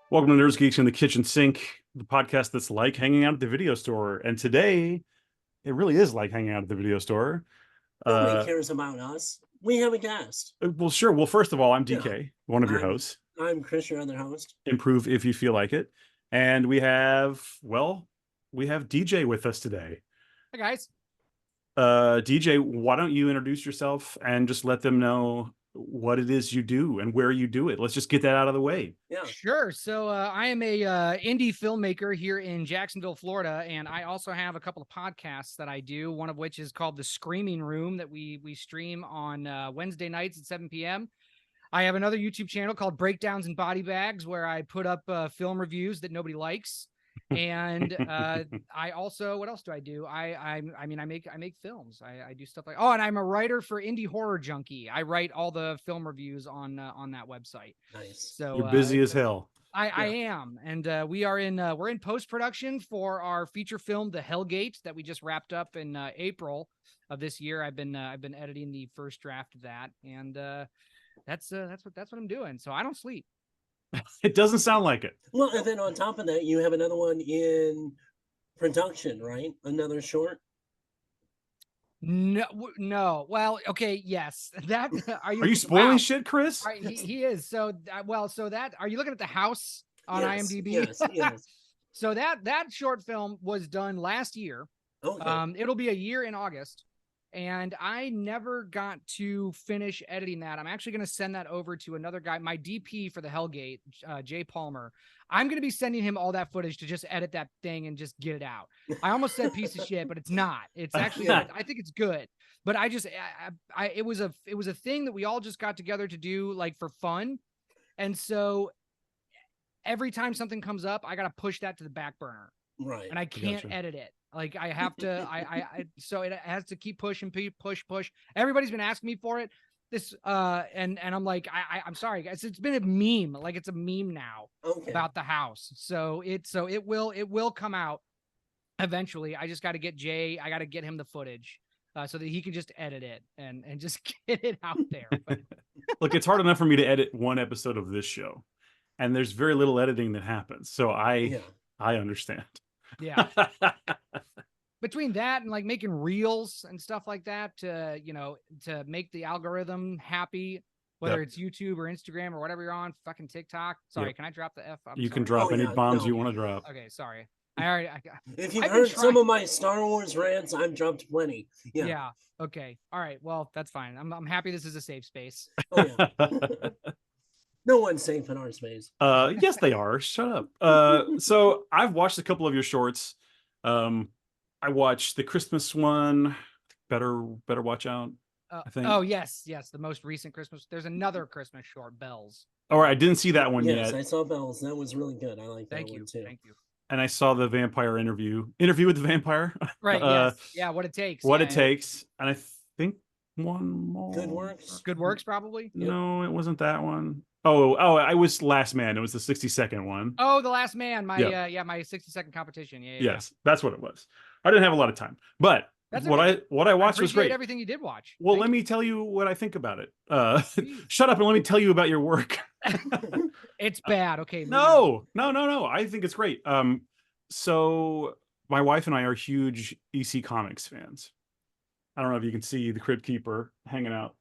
Welcome to Nerds Geeks in the Kitchen Sink, the podcast that's like hanging out at the video store. And today, it really is like hanging out at the video store. Nobody Uh, cares about us. We have a guest. well, sure. Well, first of all, I'm Yeah, DK, one of your I'm hosts. I'm Chris, your other host. Improve if you feel like it. And we have DJ with us today. Hi guys. DJ, why don't you introduce yourself and just let them know what it is you do and where you do it? Let's just get that out of the way. Yeah. Sure. So I am a indie filmmaker here in Jacksonville, Florida, and I also have a couple of podcasts that I do. One of which is called The Screaming Room that we stream on Wednesday nights at 7 p.m. I have another YouTube channel called Breakdowns and Body Bags where I put up film reviews that nobody likes. And I also, what else do I do? I mean, I make films. I do stuff like, and I'm a writer for Indie Horror Junkie. I write all the film reviews on that website. Nice. So You're busy as hell. I am, and we're in post production for our feature film, The Hellgate, that we just wrapped up in April of this year. I've been editing the first draft of that, and that's what I'm doing. So I don't sleep. It doesn't sound like it. Well, and then on top of that, you have another one in production, right? Another short. No. Well, okay, yes. That Are you spoiling shit, Chris? He is. So that are you looking at the house on Yes, IMDb? Yes. So that short film was done last year. Okay. It'll be a year in August, and I never got to finish editing that. I'm actually going to send that over to another guy, my DP for the Hellgate, Jay Palmer. I'm going to be sending him all that footage to just edit that thing and just get it out. I almost said piece of shit, but it's not. It's actually, I think it's good. But it was a thing that we all just got together to do, like, for fun. And so every time something comes up, I got to push that to the back burner. Right. And I can't edit it. Like, I have to, so it has to keep pushing, push. Everybody's been asking me for it. And I'm like, I'm sorry, guys. It's been a meme. Like, it's a meme now about the house. So it will come out eventually. I just got to get Jay. I got to get him the footage so that he can just edit it and just get it out there. But look, it's hard enough for me to edit one episode of this show, and there's very little editing that happens. So I understand. Yeah. Between that and like making reels and stuff like that to make the algorithm happy, whether it's YouTube or Instagram or whatever you're on, fucking TikTok. Sorry, can I drop the F? You can drop any bombs you want to drop. Okay, sorry. If you've heard some of my Star Wars rants, I've dropped plenty. Yeah. Okay. All right. Well, that's fine. I'm happy this is a safe space. Oh yeah. No one's safe in our space. Yes, they are. Shut up. So I've watched a couple of your shorts. I watched the Christmas one. Better watch out. I think. Oh yes, the most recent Christmas. There's another Christmas short, Bells. All right, I didn't see that one yet. Yes, I saw Bells. That was really good. I like that one too. Thank you. And I saw the vampire interview with the vampire. Right. Yes. Yeah. What it takes. It takes. And I think one more. Good Works, probably. No, it wasn't that one. Oh, I was Last Man. It was the 60-second one. Oh, The Last Man. My 60-second competition. Yes, that's what it was. I didn't have a lot of time, but what I watched was great. Everything you did watch. Well, let me tell you what I think about it. Shut up and let me tell you about your work. It's bad. Okay. No. I think it's great. So my wife and I are huge EC Comics fans. I don't know if you can see the Crypt Keeper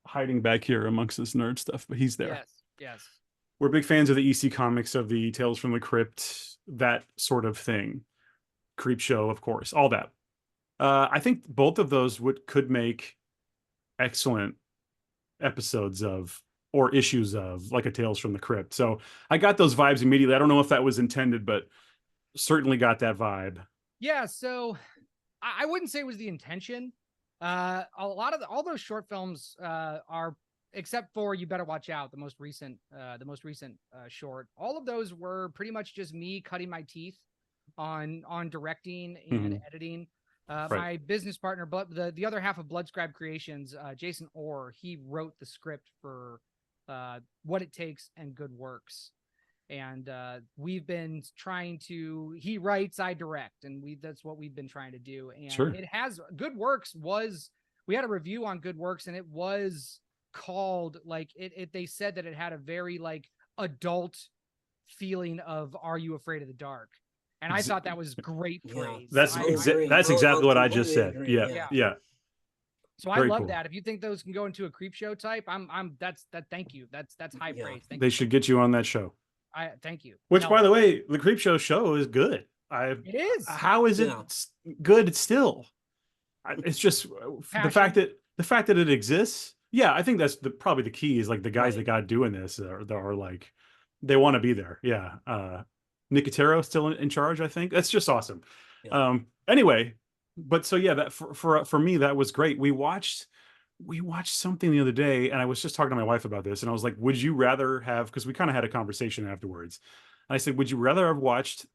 hiding back here amongst this nerd stuff, but he's there. Yes. We're big fans of the EC Comics, of the Tales from the Crypt, that sort of thing. Creep Show, of course, all that. I think both of those could make excellent episodes of, or issues of, like a Tales from the Crypt. So I got those vibes immediately. I don't know if that was intended, but certainly got that vibe. Yeah, so I wouldn't say it was the intention. A lot of all those short films are, except for You Better Watch Out, the most recent short. All of those were pretty much just me cutting my teeth on directing and editing. My business partner, the other half of Bloodscribe Creations, Jason Orr, he wrote the script for What It Takes and Good Works. And we've been trying to, he writes, I direct, and that's what we've been trying to do. And it has, Good Works we had a review on Good Works, and it was called, like, they said that it had a very, like, adult feeling of Are You Afraid of the Dark? And I thought that was great Yeah. praise. That's agree. that's I'll exactly what I just completely said. agree, Yeah, yeah. yeah. So I Very love cool. that. If you think those can go into a creep show type, thank you. That's high Yeah. praise. Thank They you. should get you on that show. Thank you. Which, No, by the way, the Creep show is good. it is. How is it Yeah. good still? It's just the fact Passion. that it exists. Yeah, I think that's probably the key is like the guys Right. that got doing this are like they want to be there. Yeah. Nicotero still in charge, I think. That's just awesome. Yeah. Anyway, but so yeah, that for me that was great. We watched something the other day, and I was just talking to my wife about this, and I was like, would you rather have, because we kind of had a conversation afterwards. And I said, would you rather have watched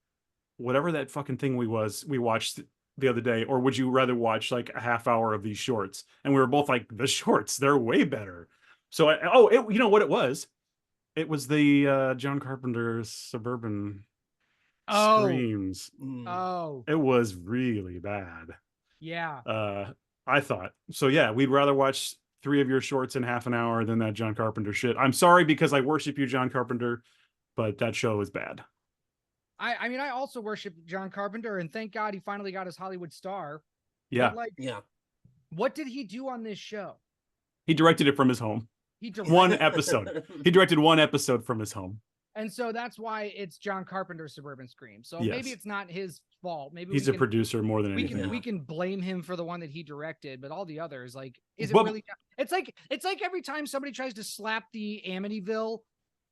whatever that fucking thing we watched the other day, or would you rather watch like a half hour of these shorts? And we were both like, the shorts, they're way better. So you know what it was? It was the John Carpenter's Suburban Oh, Screams. Mm. oh, It was really bad. yeah. I thought. So yeah, we'd rather watch 3 of your shorts in half an hour than that John Carpenter shit. I'm sorry because I worship you, John Carpenter, but that show is bad. I mean, I also worship John Carpenter, and thank God he finally got his Hollywood star. Yeah. But like, Yeah. what did he do on this show? He directed it from his home. He directed One episode. He directed one episode from his home. And so that's why it's John Carpenter's Suburban Scream. So Yes. maybe it's not his fault. Maybe He's a producer more than we anything. can we can blame him for the one that he directed, but all the others, like, is it Well- really? It's like every time somebody tries to slap the Amityville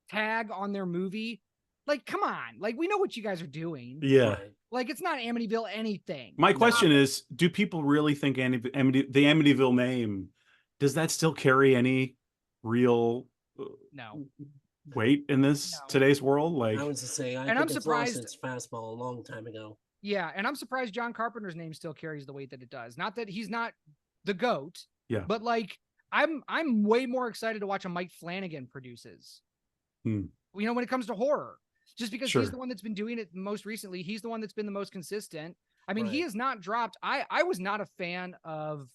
tag on their movie. Like, come on! Like, we know what you guys are doing. Yeah. Right. Like, it's not Amityville anything. My question is, do people really think the Amityville name, does that still carry any real No. weight in this No. today's world? Like, I was to say, I And think I'm it's surprised- lost its fastball a long time ago. Yeah, and I'm surprised John Carpenter's name still carries the weight that it does. Not that he's not the GOAT. Yeah. But like, I'm way more excited to watch a Mike Flanagan produces. Hmm. You know, when it comes to horror. Just because Sure. he's the one that's been doing it most recently. He's the one that's been the most consistent. I mean, he Right. has not dropped. I was not a fan of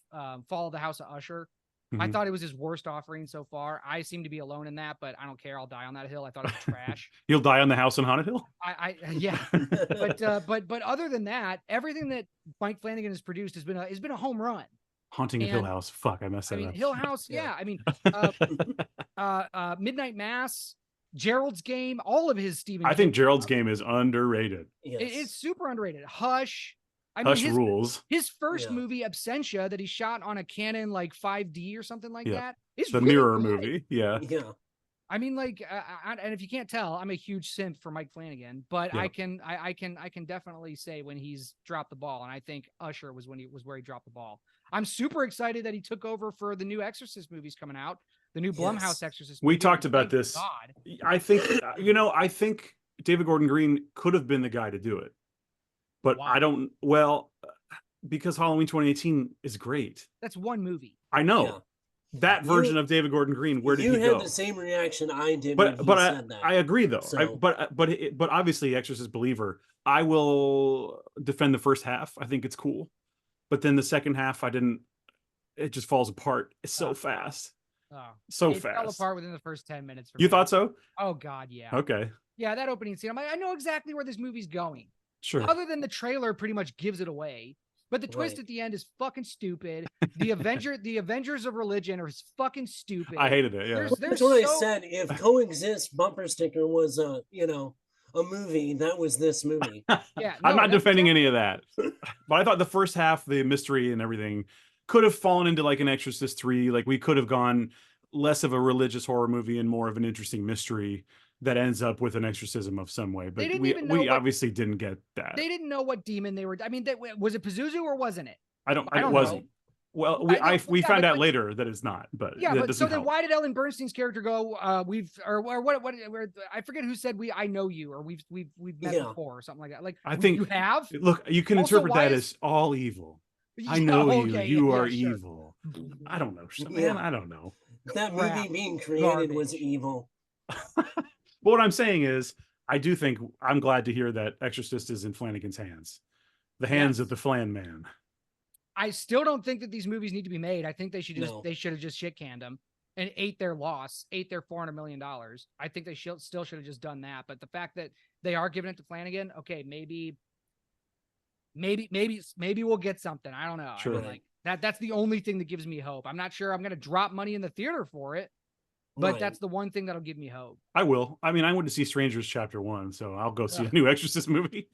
Fall of the House of Usher. I Mhm. thought it was his worst offering so far. I seem to be alone in that, but I don't care. I'll die on that hill. I thought it was trash. You'll die on the house on Haunted Hill? Yeah. But other than that, everything that Mike Flanagan has produced has been a home run. Haunting of Hill And- House. Fuck, I messed I that mean, up. Hill House, Yeah. yeah. I mean, Midnight Mass, Gerald's Game, all of his Stephen. I think King Gerald's stuff. Game is underrated. Yes. It's super underrated. Hush. I mean, Hush rules. his first Yeah. movie, Absentia, that he shot on a Canon like 5D or something like Yeah. that, is The really Mirror good. movie. Yeah. Yeah. I mean, like, and if you can't tell, I'm a huge simp for Mike Flanagan, but Yeah. I can definitely say when he's dropped the ball, and I think Usher was where he dropped the ball. I'm super excited that he took over for the new Exorcist movies coming out, the new Blumhouse Yes. Exorcist. We movie, talked and about thank this. God. I think, I think David Gordon Green could have been the guy to do it. But Why? I don't, because Halloween 2018 is great. That's one movie. I know. Yeah. That version of David Gordon Green, where did you he had go? the same reaction I did when But he said that. I agree though. So- But obviously, Exorcist believer. I will defend the first half. I think it's cool, but then the second half, I didn't. It just falls apart. It's so fast, Oh, so it fell fast. apart within the first 10 minutes. For You me. thought so? Oh God, yeah. Okay, Yeah, that opening scene. I'm like, I know exactly where this movie's going. sure. Other than the trailer pretty much gives it away. But the twist Right. at the end is fucking stupid. The Avengers of Religion are fucking stupid. I hated it. Yeah. There's That's what I so- said. If Coexist bumper sticker was a movie, that was this movie. Yeah, I'm no, not that's defending any of that, but I thought the first half, the mystery and everything, could have fallen into like an Exorcist 3. Like we could have gone less of a religious horror movie and more of an interesting mystery that ends up with an exorcism of some way. But didn't we even know what- obviously didn't get that. They didn't know what demon they were. I mean, was it Pazuzu or wasn't it? I don't. I It don't wasn't. know. Well, I know, we yeah, found but out like- later that it's not. But Yeah, that but so doesn't then help. why did Ellen Bernstein's character go? What? I forget who said I know you, or we've met Yeah. before, or something like that. Like I think- you have. Look, you can Also, interpret why that is- as all evil. I Yeah, know you. okay, You yeah, are sure. evil. I don't know, man. Yeah. I don't know. That Crap. movie being created was Garbage. evil. But what I'm saying is, I do think I'm glad to hear that Exorcist is in Flanagan's hands, the hands of Yes. the Flan Man. I still don't think that these movies need to be made. I think they should No. have just shit canned them. and ate their loss, ate their $400 million. I think they still should have just done that. But the fact that they are giving it to Flanagan, okay, maybe we'll get something. I don't know. Sure. I mean, like that's the only thing that gives me hope. I'm not sure I'm going to drop money in the theater for it, but that's the one thing that'll give me hope. I will. I mean, I went to see Strangers Chapter 1, so I'll go see Ugh. a new Exorcist movie.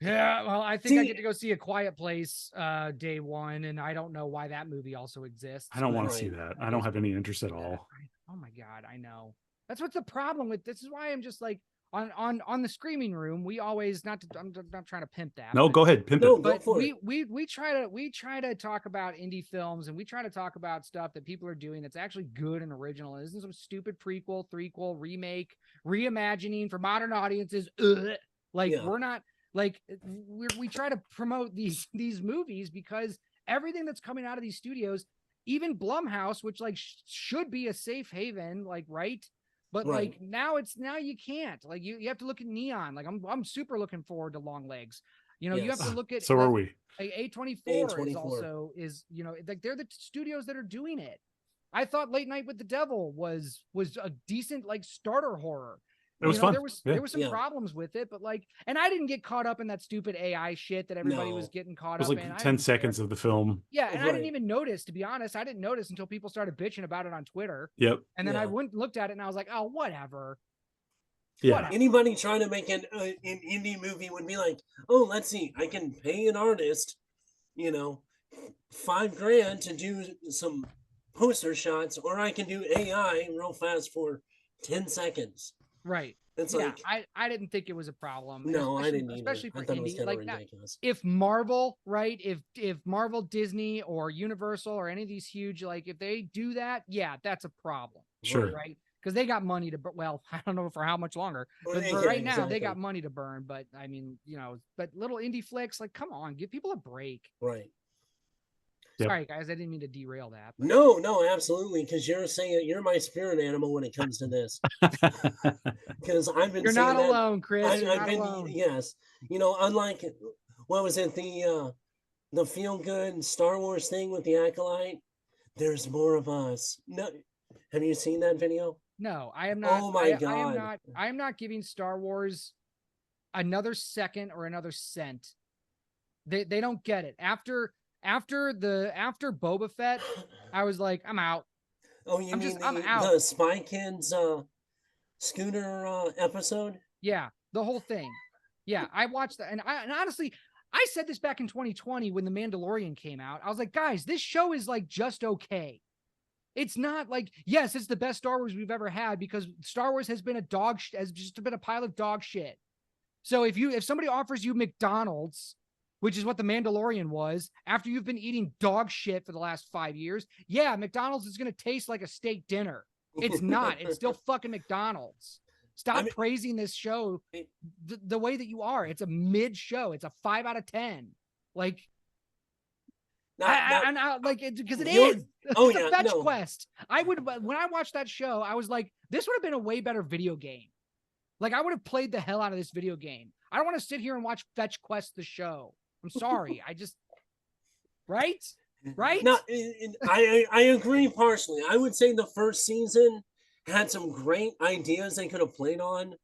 Yeah, well, I think I get to go see A Quiet Place day one, and I don't know why that movie also exists. I don't want to see that. I don't have any interest at all. Oh my God, I know. That's what's the problem with this is why I'm just like on the Screaming Room. We always I'm not trying to pimp that. No, go ahead, pimp it. But we try to talk about indie films, and we try to talk about stuff that people are doing that's actually good and original. It isn't some stupid prequel, threequel, remake, reimagining for modern audiences. We're not like we try to promote these movies because everything that's coming out of these studios, even Blumhouse, which like should be a safe haven, like right. But like now you can't, like you have to look at Neon. Like I'm super looking forward to Long Legs. You know, you have to look at so are we. A24 is you know, like they're the studios that are doing it. I thought Late Night with the Devil was a decent like starter horror. It was fun. There was some problems with it, but like, and I didn't get caught up in that stupid AI shit that everybody was getting caught up in. It was like 10 seconds of the film. Yeah, and I didn't even notice, to be honest. I didn't notice until people started bitching about it on Twitter. Yep. And then I went and looked at it, and I was like, oh, whatever. Yeah. Whatever. Anybody trying to make an indie movie would be like, oh, let's see, I can pay an artist, you know, $5,000 to do some poster shots, or I can do AI real fast for 10 seconds. Right. It's like I didn't think it was a problem. No, I didn't either. Especially for I thought it was indie. kind Like of ridiculous. If Marvel, right? If Marvel, Disney, or Universal, or any of these huge, like if they do that, yeah, that's a problem. Sure. Right. Because they got money to well, I don't know for how much longer, but for right now they got money to burn. But I mean, you know, but little indie flicks, like, come on, give people a break. Right. Sorry, guys, I didn't mean to derail that. But... No, absolutely, because you're saying you're my spirit animal when it comes to this. Because I've been. You're not alone, Chris. You're not alone. Yes, you know, unlike what was it, the feel good Star Wars thing with the Acolyte. There's more of us. No, have you seen that video? No, I am not. Oh my God! I am not giving Star Wars another second or another cent. They don't get it. After Boba Fett, I was like, I'm out. Oh, you mean I'm out. The Spy Kids scooter episode? Yeah, the whole thing. Yeah, I watched that, and honestly, I said this back in 2020 when The Mandalorian came out. I was like, guys, this show is like just okay. It's not like, yes, it's the best Star Wars we've ever had, because Star Wars has been has just been a pile of dog shit. So if somebody offers you McDonald's, which is what The Mandalorian was, after you've been eating dog shit for the last 5 years, yeah, McDonald's is going to taste like a steak dinner. It's not. It's still fucking McDonald's. Stop praising this show the way that you are. It's a mid show. It's a 5 out of 10. Like, because it is. Oh, it's a fetch quest. When I watched that show, I was like, this would have been a way better video game. Like, I would have played the hell out of this video game. I don't want to sit here and watch Fetch Quest the show. I'm sorry. Right? No, I agree partially. I would say the first season had some great ideas they could have played on,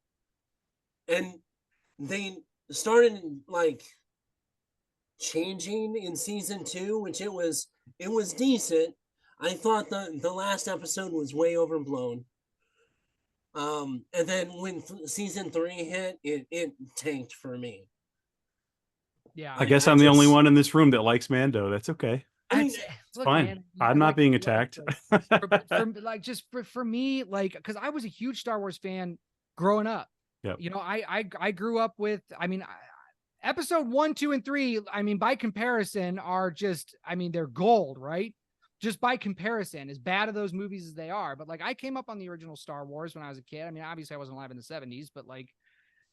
and they started like changing in season 2, which it was decent. I thought the last episode was way overblown. And then when season 3 hit, it tanked for me. Yeah, I guess I'm the only one in this room that likes Mando. That's okay. I mean, it's fine. Man, I'm not being attacked. For me, like, because I was a huge Star Wars fan growing up. Yep. You know, I grew up with, I mean, episode 1, 2, and 3, I mean, by comparison are just, I mean, they're gold, right? Just by comparison, as bad of those movies as they are. But like, I came up on the original Star Wars when I was a kid. I mean, obviously I wasn't alive in the 70s, but like,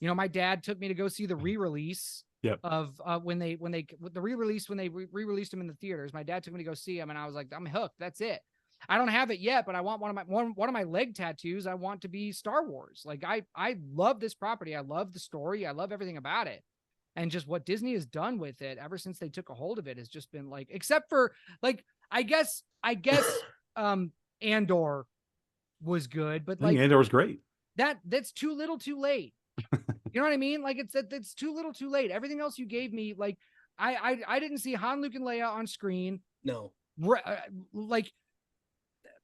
you know, my dad took me to go see the re-release of when they re-released them in the theaters. My dad took me to go see them, and I was like, I'm hooked. That's it. I don't have it yet, but I want one of my leg tattoos. I want to be Star Wars. Like, I love this property. I love the story. I love everything about it. And just what Disney has done with it ever since they took a hold of it has just been like, except for like, I guess Andor was good, but I think like Andor was great. that's too little too late. You know what I mean? Like it's too little too late. Everything else you gave me, like I didn't see Han, Luke, and Leia on screen. No. Like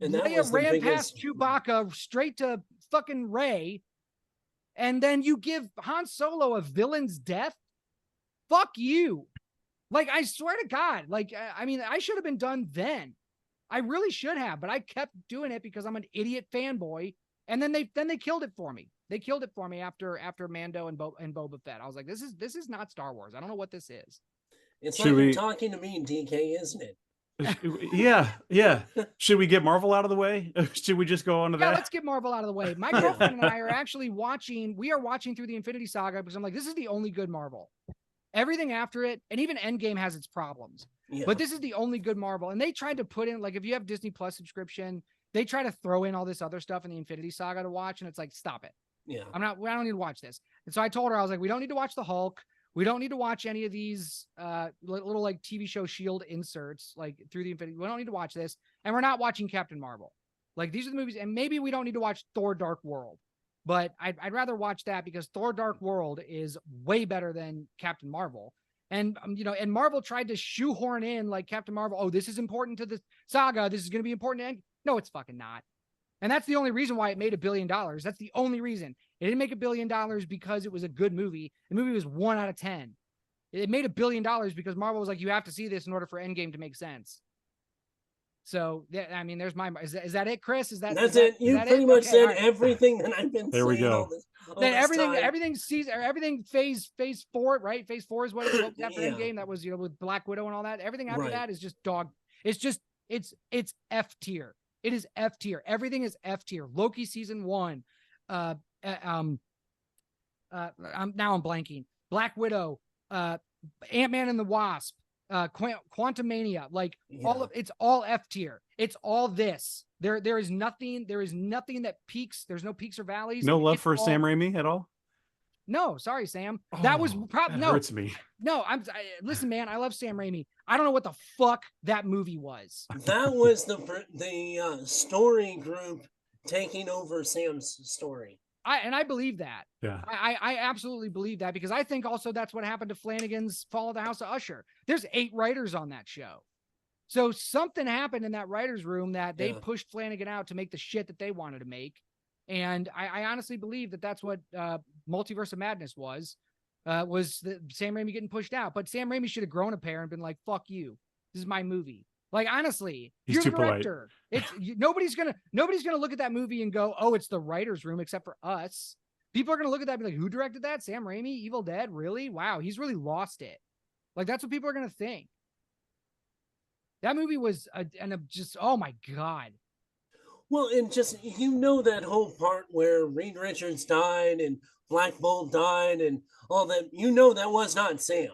And that Leia was the ran past biggest. Chewbacca straight to fucking Rey, and then you give Han Solo a villain's death. Fuck you. Like, I swear to God, like, I mean, I should have been done then. I really should have, but I kept doing it because I'm an idiot fanboy. And then they killed it for me. They killed it for me after Mando and Boba Fett. I was like, this is not Star Wars. I don't know what this is. It's Should like we- you're talking to me, DK, isn't it? Yeah. Should we get Marvel out of the way? Should we just go on to Yeah, that? let's get Marvel out of the way. My girlfriend and I are actually watching. We are watching through the Infinity Saga because I'm like, this is the only good Marvel. Everything after it, and even Endgame has its problems. Yeah. But this is the only good Marvel. And they tried to put in, like, if you have Disney Plus subscription, they try to throw in all this other stuff in the Infinity Saga to watch. And it's like, stop it. Yeah. I don't need to watch this. And so I told her, I was like, we don't need to watch the Hulk. We don't need to watch any of these little like TV show Shield inserts, like through the Infinity. We don't need to watch this. And we're not watching Captain Marvel. Like, these are the movies. And maybe we don't need to watch Thor Dark World. But I'd rather watch that because Thor Dark World is way better than Captain Marvel. And, and Marvel tried to shoehorn in like Captain Marvel. Oh, this is important to the saga. This is going to be important. No, it's fucking not. And that's the only reason why it made $1 billion. That's the only reason. It didn't make $1 billion because it was a good movie. The movie was 1 out of 10. It made $1 billion because Marvel was like, you have to see this in order for Endgame to make sense. So, I mean, there's my. Is that it, Chris? That's it. You pretty much said everything that I've been There we saying go. all this. Then everything phase 4, right? Phase 4 is what it was after Yeah. Endgame. That was, with Black Widow and all that. Everything after Right. that is just dog. It's F tier. It is F tier. Everything is F tier. Loki season 1. I'm blanking. Black Widow, Ant-Man and the Wasp, Quantumania, like it's all F tier. It's all this. There is nothing that peaks. There's no peaks or valleys. No love It's for all- Sam Raimi at all? No, sorry, Sam. That was That hurts me. No, listen, man. I love Sam Raimi. I don't know what the fuck that movie was. That was the story group taking over Sam's story. I believe that. Yeah. I absolutely believe that because I think also that's what happened to Flanagan's Fall of the House of Usher. There's 8 writers on that show. So something happened in that writer's room that they pushed Flanagan out to make the shit that they wanted to make. And I honestly believe that that's what Multiverse of Madness was Sam Raimi getting pushed out. But Sam Raimi should have grown a pair and been like, fuck you. This is my movie. Like, honestly, you're the director. Nobody's gonna look at that movie and go, oh, it's the writer's room, except for us. People are gonna look at that and be like, who directed that? Sam Raimi, Evil Dead? Really? Wow, he's really lost it. Like, that's what people are gonna think. That movie was just, oh my God. Well, and just, that whole part where Reed Richards died and Black Bolt died and all that, that was not Sam.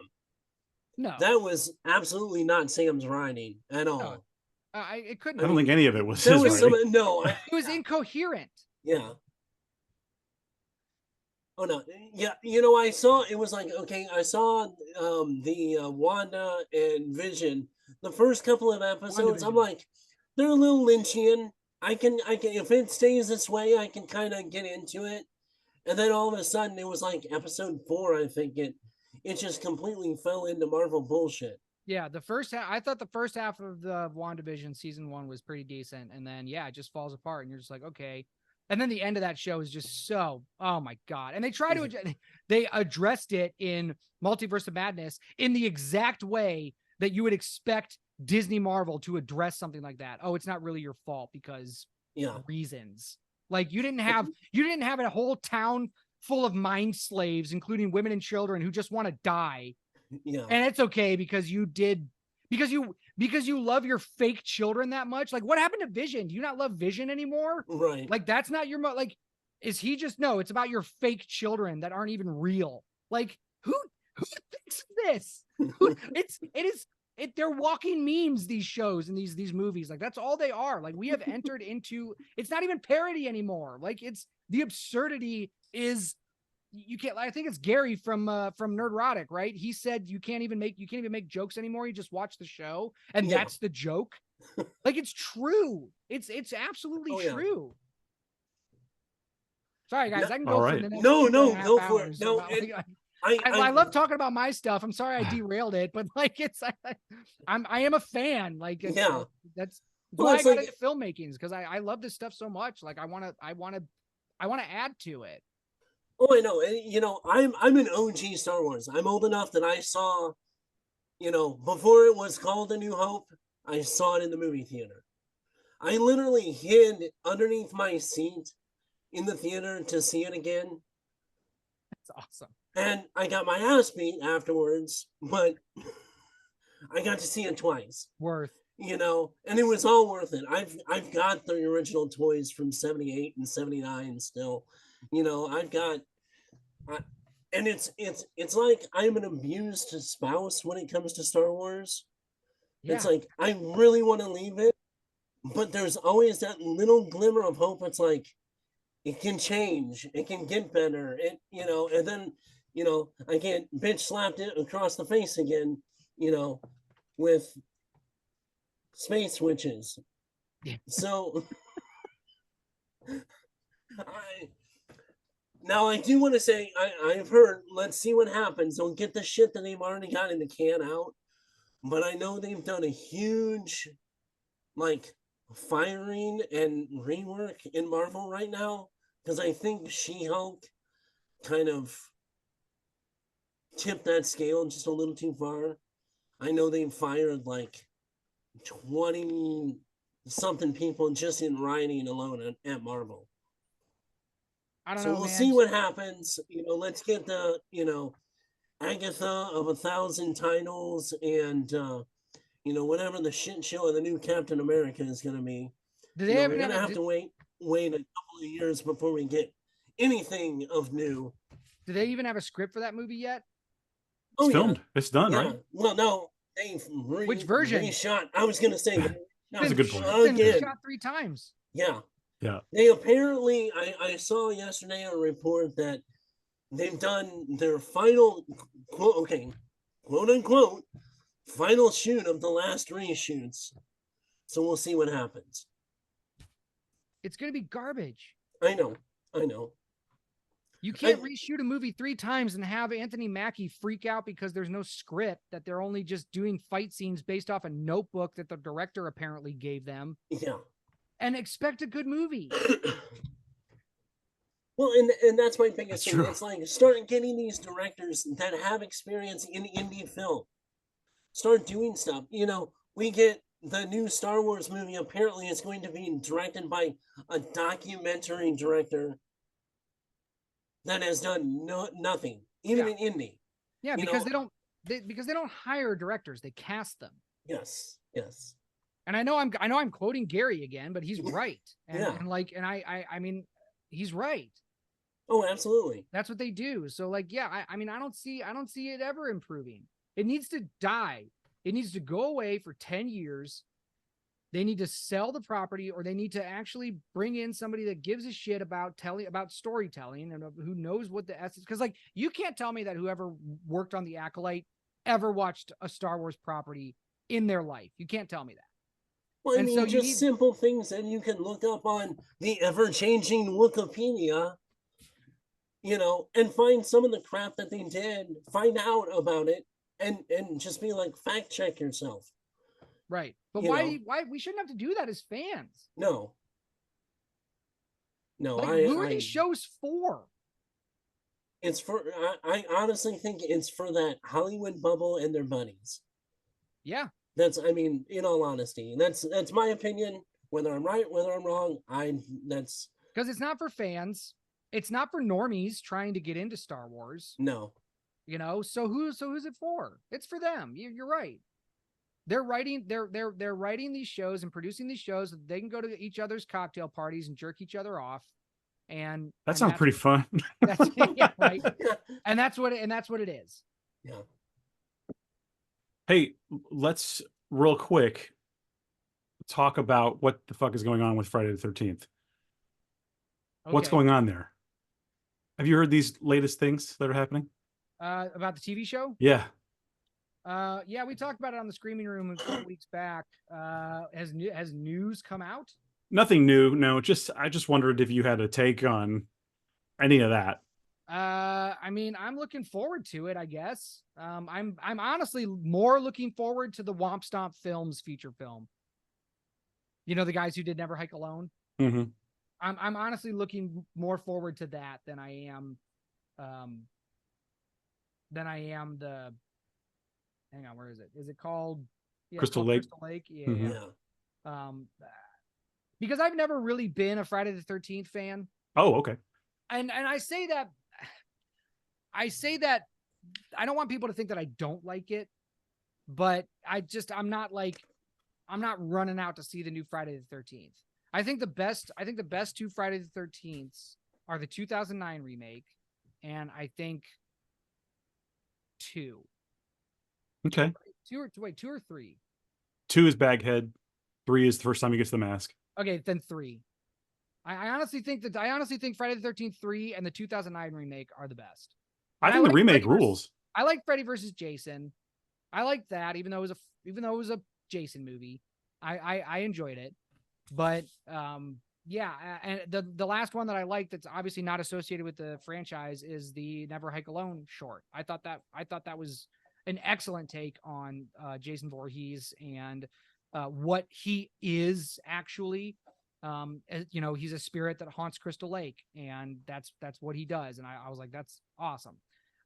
No. That was absolutely not Sam's writing at all. No. It couldn't. I don't think any of it was his writing. It was incoherent. Yeah. Oh no. Yeah, I saw, it was like, okay, I saw the Wanda and Vision. The first couple of episodes, I'm like, they're a little Lynchian. I can, if it stays this way, I can kind of get into it. And then all of a sudden, it was like episode 4, I think it just completely fell into Marvel bullshit. Yeah, the first half, I thought the first half of the WandaVision season 1 was pretty decent. And then, it just falls apart. And you're just like, okay. And then the end of that show is just so, oh my God. And they addressed it in Multiverse of Madness in the exact way that you would expect Disney Marvel to address something like that. Oh, it's not really your fault because reasons. Like, you didn't have a whole town full of mind slaves, including women and children who just want to die. Yeah. And it's okay because you love your fake children that much. Like, what happened to Vision? Do you not love Vision anymore? Right. Like, that's not your is he just, no, it's about your fake children that aren't even real. Like, who thinks this? They're walking memes, these shows and these movies. Like, that's all they are. Like, we have entered into, it's not even parody anymore. Like, it's the absurdity is, you can't, I think it's Gary from Nerdrotic, right? He said you can't even make jokes anymore. You just watch the show and that's the joke. Like, it's true. It's absolutely Oh, yeah. true. Sorry, guys, I can All go for right. the next No, 2.5 go for it. hours. No, About, it, like, I, I love talking about my stuff. I'm sorry I derailed it, but like I am a fan. Like yeah. that's Well, why I it's got like, into filmmaking, because I love this stuff so much. Like I want to add to it. oh, I know. And, you know, I'm an OG Star Wars. I'm old enough that I saw, you know, before it was called A New Hope, I saw it in the movie theater. I literally hid underneath my seat in the theater to see it again. It's awesome. And I got my ass beat afterwards, but I got to see it twice. Worth. You know, and it was all worth it. I've got the original toys from 78 and 79 still. You know, I've got I, and it's like I'm an abused spouse when it comes to Star Wars. It's Yeah. like I really want to leave it, but there's always that little glimmer of hope. It's like it can change, it can get better, it you know, and then you know I get bitch slapped it across the face again, you know, with space witches. Yeah. So I now I do want to say I've heard. Let's see what happens. Don't get the shit that they've already got in the can out, but I know they've done a huge like firing and rework in Marvel right now because I think She-Hulk kind of tipped that scale just a little too far. I know they've fired like 20 something people just in writing alone at Marvel. I don't So know, we'll man. see what happens. You know, let's get the, you know, Agatha of 1,000 titles and, you know, whatever the shit show of the new Captain America is going to be. Do You they know, even we're going to have have to wait a couple of years before we get anything of new. do they even have a script for that movie yet? It's Oh, yeah. filmed. It's done, Yeah. right? Well, no, they've Which version? reshot. I was going to say, That's a good point. It's been again. shot 3 times. Yeah. Yeah. They apparently, I saw yesterday a report that they've done their final, quote unquote, final shoot of the last reshoots. So we'll see what happens. It's going to be garbage. I know. You can't reshoot a movie 3 times and have Anthony Mackie freak out because there's no script, that they're only just doing fight scenes based off a notebook that the director apparently gave them. Yeah. And expect a good movie. Well, and that's my biggest thing. True. It's like start getting these directors that have experience in indie film. Start doing stuff. You know, we get the new Star Wars movie. Apparently, it's going to be directed by a documentary director that has done nothing, even in indie. Yeah, because they don't hire directors; they cast them. Yes. And I know I'm quoting Gary again, but he's right. And, yeah. and I mean, he's right. Oh, absolutely. That's what they do. So like, yeah, I mean, I don't see it ever improving. It needs to die. It needs to go away for 10 years. They need to sell the property, or they need to actually bring in somebody that gives a shit about storytelling and who knows what the essence. Because like, you can't tell me that whoever worked on The Acolyte ever watched a Star Wars property in their life. You can't tell me that. Well, I mean, just simple things that you can look up on the ever-changing Wikipedia, you know, and find some of the crap that they did, find out about it, and just be like, fact check yourself. Right. But why we shouldn't have to do that as fans? No. Like, who are these shows for? It's for, I honestly think it's for that Hollywood bubble and their buddies. Yeah. That's, I mean, in all honesty, that's my opinion. Whether I'm right, whether I'm wrong, that's because it's not for fans. It's not for normies trying to get into Star Wars. No. You know, so who's it for? It's for them. You're right. They're writing these shows and producing these shows so that they can go to each other's cocktail parties and jerk each other off. And that sounds pretty fun. That's yeah, right. And that's what it is. Yeah. Hey, let's real quick talk about what the fuck is going on with Friday the 13th. Okay. What's going on there? Have you heard these latest things that are happening? About the TV show? Yeah. Yeah, we talked about it on the Screaming Room a couple weeks back. Has news come out? Nothing new. No, I just wondered if you had a take on any of that. I mean, I'm looking forward to it, I guess. I'm honestly more looking forward to the Womp Stomp Films feature film. You know, the guys who did Never Hike Alone. Mm-hmm. I'm honestly looking more forward to that than I am the. Hang on, where is it? Is it called? Yeah, it's Crystal called Lake. Crystal Lake. Yeah. Mhm. Yeah. Um, because I've never really been a Friday the 13th fan, Oh, okay. and I say that I don't want people to think that I don't like it, but I'm not running out to see the new Friday the 13th. I think the best two Friday the 13ths are the 2009 remake, and I think two. Okay. Two or three. 2 is Baghead. 3 is the first time he gets the mask. Okay, then 3. I honestly think Friday the 13th 3 and the 2009 remake are the best. I And think the like remake Freddy rules. I like Freddy versus Jason. I like that, even though it was a Jason movie. I enjoyed it. But yeah, and the last one that I like that's obviously not associated with the franchise is the Never Hike Alone short. I thought that was an excellent take on Jason Voorhees and what he is actually. You know, he's a spirit that haunts Crystal Lake, and that's what he does. And I was like, that's awesome.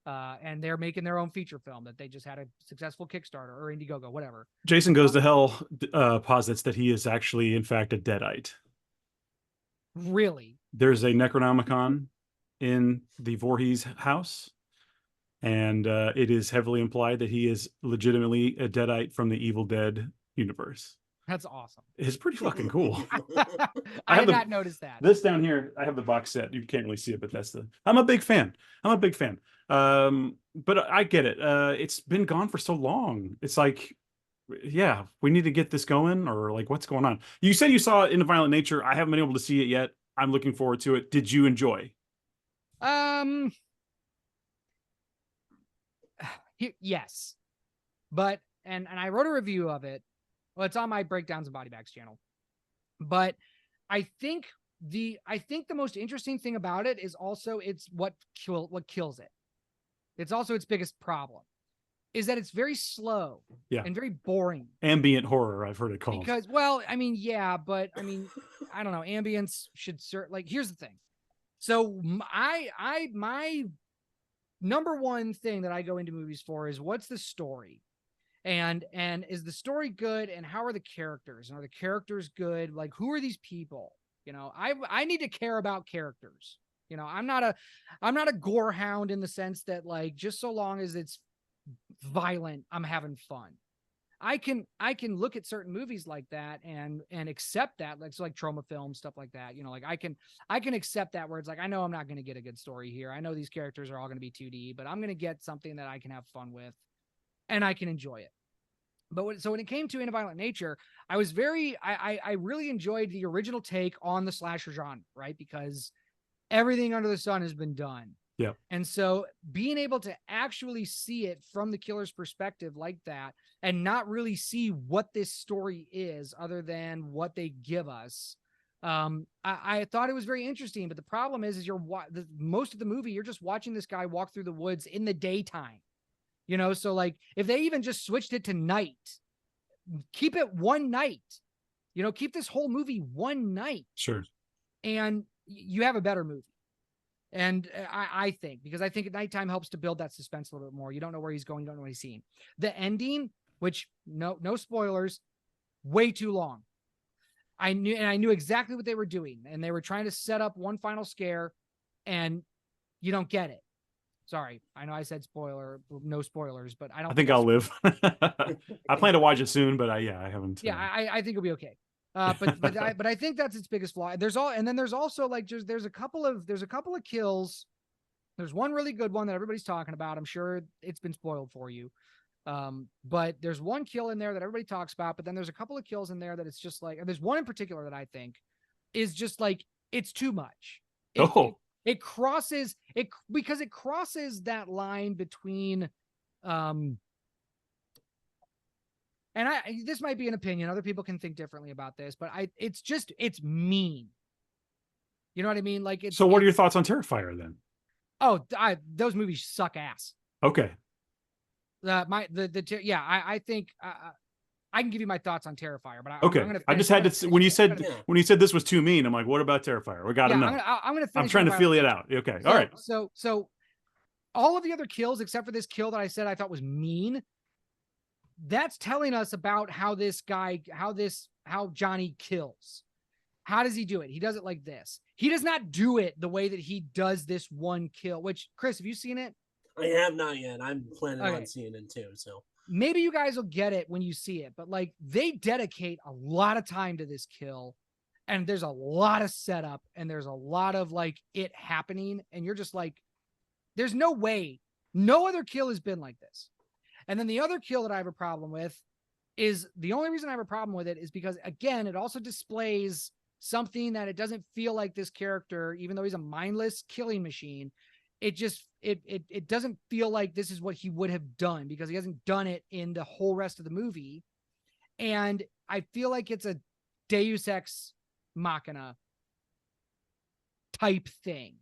And they're making their own feature film that they just had a successful Kickstarter or Indiegogo, whatever. Jason Goes to Hell posits that he is actually, in fact, a Deadite. Really? There's a Necronomicon in the Voorhees house, and it is heavily implied that he is legitimately a Deadite from the Evil Dead universe. That's awesome. It's pretty fucking cool. I had not noticed that. This down here, I have the box set. You can't really see it, but I'm a big fan. But I get it. It's been gone for so long. It's like, yeah, we need to get this going, or like, what's going on? You said you saw In a Violent Nature. I haven't been able to see it yet. I'm looking forward to it. Did you enjoy? Yes, but and I wrote a review of it. Well, it's on my Breakdowns and Body Bags channel. But I think the most interesting thing about it is also it's what kills it. It's also its biggest problem is that it's very slow and very boring. Ambient horror, I've heard it called. Because, well, I mean, yeah, but I mean, I don't know. Ambience should like. Here's the thing. So my number one thing that I go into movies for is what's the story. And is the story good, and how are the characters, and are the characters good? Like, who are these people? You know, I need to care about characters. You know, I'm not a gore hound in the sense that, like, just so long as it's violent, I'm having fun. I can look at certain movies like that and accept that, like trauma film, stuff like that. You know, like I can accept that, where it's like, I know I'm not going to get a good story here. I know these characters are all going to be 2D, but I'm going to get something that I can have fun with and I can enjoy it. But when it came to In a Violent Nature, I really enjoyed the original take on the slasher genre, right? Because everything under the sun has been done. Yeah. And so being able to actually see it from the killer's perspective like that, and not really see what this story is other than what they give us, I thought it was very interesting. But the problem is most of the movie, you're just watching this guy walk through the woods in the daytime. You know, so like if they even just switched it to night, keep it one night, you know, keep this whole movie one night. Sure. And you have a better movie. And I think, because I think at nighttime helps to build that suspense a little bit more. You don't know where he's going. You don't know what he's seeing. The ending, which no spoilers, way too long. I knew exactly what they were doing, and they were trying to set up one final scare, and you don't get it. Sorry, I know I said no spoilers, but I think I'll live. I plan to watch it soon, but I haven't. Yeah, I think it'll be okay. But I think that's its biggest flaw. There's also like there's a couple of kills. There's one really good one that everybody's talking about. I'm sure it's been spoiled for you. But there's one kill in there that everybody talks about, but then there's a couple of kills in there that it's just like, and there's one in particular that I think is just like, it's too much. It crosses because it crosses that line between and this might be an opinion. Other people can think differently about this, but it's mean. You know what I mean? Like So what are your thoughts on Terrifier then? Oh, those movies suck ass. Okay. I think I can give you my thoughts on Terrifier, but okay. I just had to when you said this was too mean, I'm like, what about Terrifier? We got to know. I'm gonna finish. I'm trying to feel it out. Okay. All right. So all of the other kills, except for this kill that I said I thought was mean, that's telling us about how Johnny kills. How does he do it? He does it like this. He does not do it the way that he does this one kill, which, Chris, have you seen it? I have not yet. I'm planning on seeing it too. So maybe you guys will get it when you see it, but like they dedicate a lot of time to this kill, and there's a lot of setup, and there's a lot of like it happening, and you're just like, there's no way, no other kill has been like this. And then the other kill that I have a problem with is the only reason I have a problem with it is because, again, it also displays something that it doesn't feel like this character, even though he's a mindless killing machine, it doesn't feel like this is what he would have done because he hasn't done it in the whole rest of the movie. And I feel like it's a Deus Ex Machina type thing,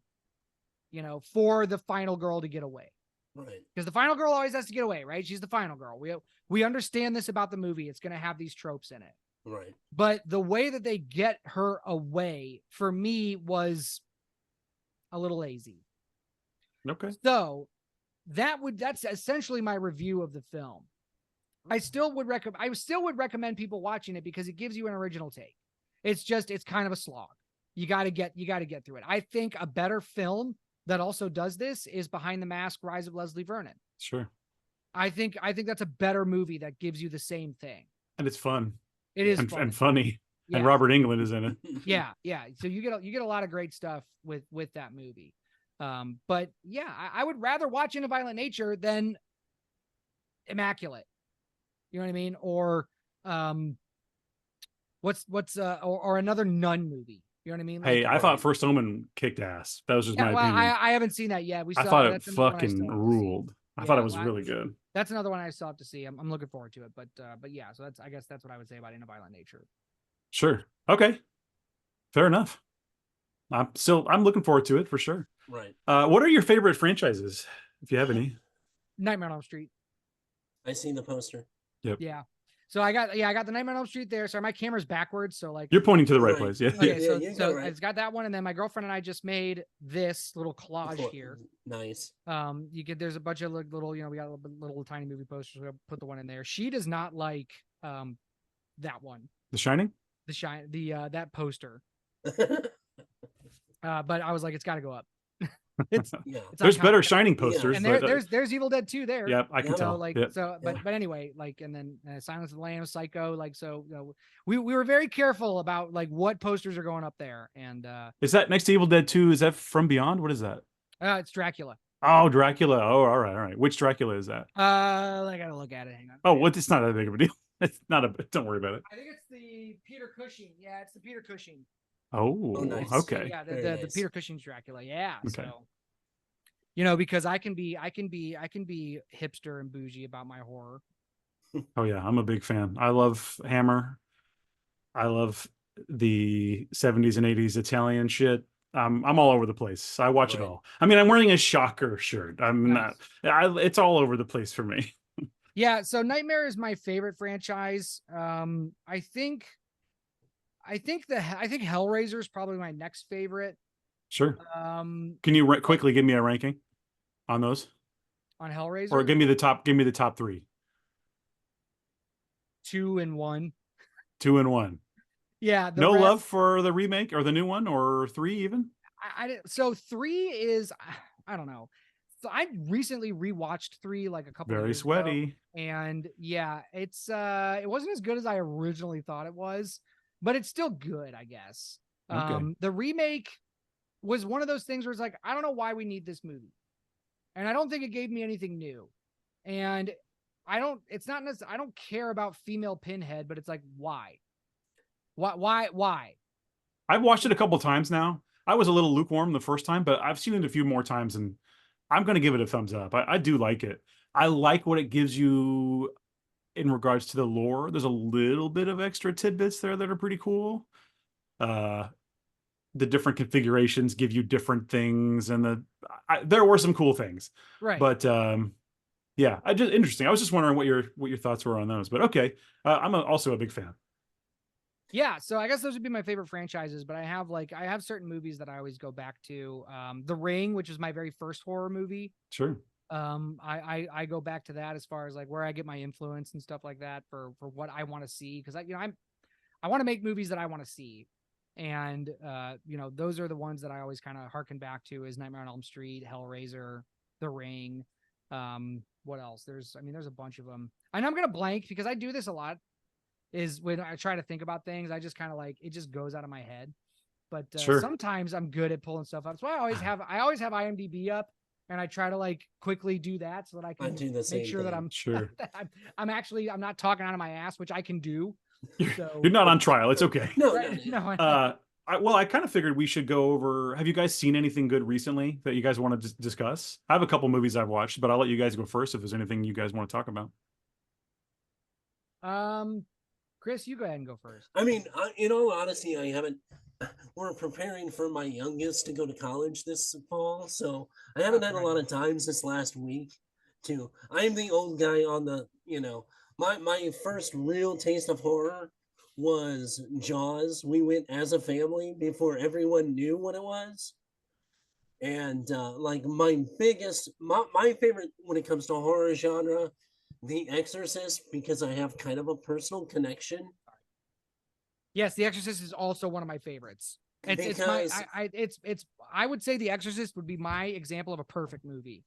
you know, for the final girl to get away. Right. Because the final girl always has to get away, right? She's the final girl. We understand this about the movie. It's going to have these tropes in it. Right. But the way that they get her away for me was a little lazy. Okay. So that's essentially my review of the film. I still would recommend people watching it because it gives you an original take. It's kind of a slog. You got to get through it. I think a better film that also does this is Behind the Mask: Rise of Leslie Vernon. Sure. I think that's a better movie that gives you the same thing. And it's fun. It is and funny. Yeah. And Robert Englund is in it. Yeah. So you get a lot of great stuff with that movie. But yeah, I would rather watch In a Violent Nature than Immaculate. You know what I mean? Or or another Nun movie. You know what I mean? Hey, I thought First Omen kicked ass. That was just my opinion. I haven't seen that yet. I thought it fucking ruled. I thought it was really good. That's another one I still have to see. I'm looking forward to it. But yeah, so I guess that's what I would say about In a Violent Nature. Sure. Okay. Fair enough. I'm looking forward to it for sure. Right. What are your favorite franchises, if you have any? Nightmare on Elm Street. I seen the poster. Yep. Yeah. So I got the Nightmare on Elm Street there. Sorry, my camera's backwards, so like you're pointing to the right place. Yeah. Okay, so right. it's got that one, and then my girlfriend and I just made this little collage here. Nice. There's a bunch of little, you know, we got little tiny movie posters. We'll put the one in there. She does not like that one. The Shining? That poster. But I was like, it's got to go up. There's better Shining posters. And there's Evil Dead 2 there. Yeah, I can tell. But anyway, like, and then Silence of the Lambs, Psycho, like, so you know, we were very careful about like what posters are going up there. And is that next to Evil Dead 2? Is that From Beyond? What is that? It's Dracula. Oh, Dracula. Oh, all right. Which Dracula is that? I gotta look at it. Hang on. Oh, what? It's not that big of a deal. It's not don't worry about it. I think it's the Peter Cushing. Yeah, it's the Peter Cushing. Oh, nice. Okay. Yeah, the Peter Cushing's Dracula. Yeah. Okay. So, you know, because I can be hipster and bougie about my horror. Oh yeah, I'm a big fan. I love Hammer. I love the 70s and 80s Italian shit. I'm all over the place. I watch it all. I mean, I'm wearing a Shocker shirt. I'm not. It's all over the place for me. Yeah. So Nightmare is my favorite franchise. I think Hellraiser is probably my next favorite. Sure. Can you quickly give me a ranking on those? On Hellraiser? Or give me the top 3. 2 and 1. 2 and 1. Yeah. No love for the remake or the new one, or 3 even? So 3 is, I don't know. So I recently rewatched 3 like a couple of years sweaty ago, and yeah, it wasn't as good as I originally thought it was, but it's still good, I guess. Okay. The remake was one of those things where it's like, I don't know why we need this movie, and I don't think it gave me anything new, and I don't care about female Pinhead, but it's like, why? I've watched it a couple times now. I was a little lukewarm the first time, but I've seen it a few more times, and I'm going to give it a thumbs up. I do like it. I like what it gives you in regards to the lore, there's a little bit of extra tidbits there that are pretty cool. Uh, the different configurations give you different things, and there were some cool things. Right. But yeah, interesting. I was just wondering what your thoughts were on those. But okay, I'm also a big fan. Yeah, so I guess those would be my favorite franchises, but I have certain movies that I always go back to. The Ring, which is my very first horror movie. Sure. I go back to that as far as like where I get my influence and stuff like that for what I want to see, because I want to make movies that I want to see. And those are the ones that I always kind of harken back to, is Nightmare on Elm Street, Hellraiser, The Ring. What else? There's a bunch of them. I know I'm gonna blank because I do this a lot. Is when I try to think about things, I just kind of like it just goes out of my head. But Sure. sometimes I'm good at pulling stuff up. So I always have IMDb up, and I try to like quickly do that so that I can make sure that I'm sure. I'm not talking out of my ass, which I can do. You're not on trial. It's okay. No. I kind of figured we should go over. Have you guys seen anything good recently that you guys want to discuss? I have a couple movies I've watched, but I'll let you guys go first if there's anything you guys want to talk about. Chris, you go ahead and go first. I mean, in all honesty, I haven't. We're preparing for my youngest to go to college this fall, so I haven't had a lot of times this last week to. I'm the old guy on the. My first real taste of horror was Jaws. We went as a family before everyone knew what it was. And like my favorite when it comes to horror genre, The Exorcist, because I have kind of a personal connection. Yes, The Exorcist is also one of my favorites. I would say The Exorcist would be my example of a perfect movie.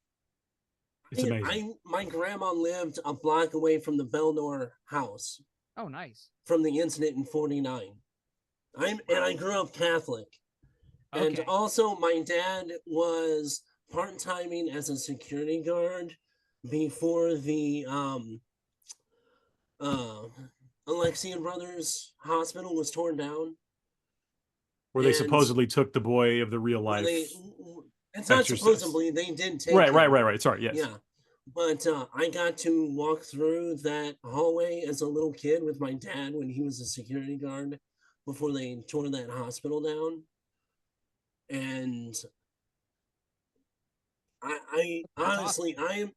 It's amazing. My grandma lived a block away from the Belnor house. Oh, nice. From the incident in '49. I grew up Catholic. Okay. And also my dad was part-timing as a security guard before the Alexian Brothers Hospital was torn down. Where they supposedly took the boy of the real life. It's not supposedly, they did take him. Right. Sorry, yes. Yeah. But I got to walk through that hallway as a little kid with my dad when he was a security guard before they tore that hospital down. And I honestly, awesome.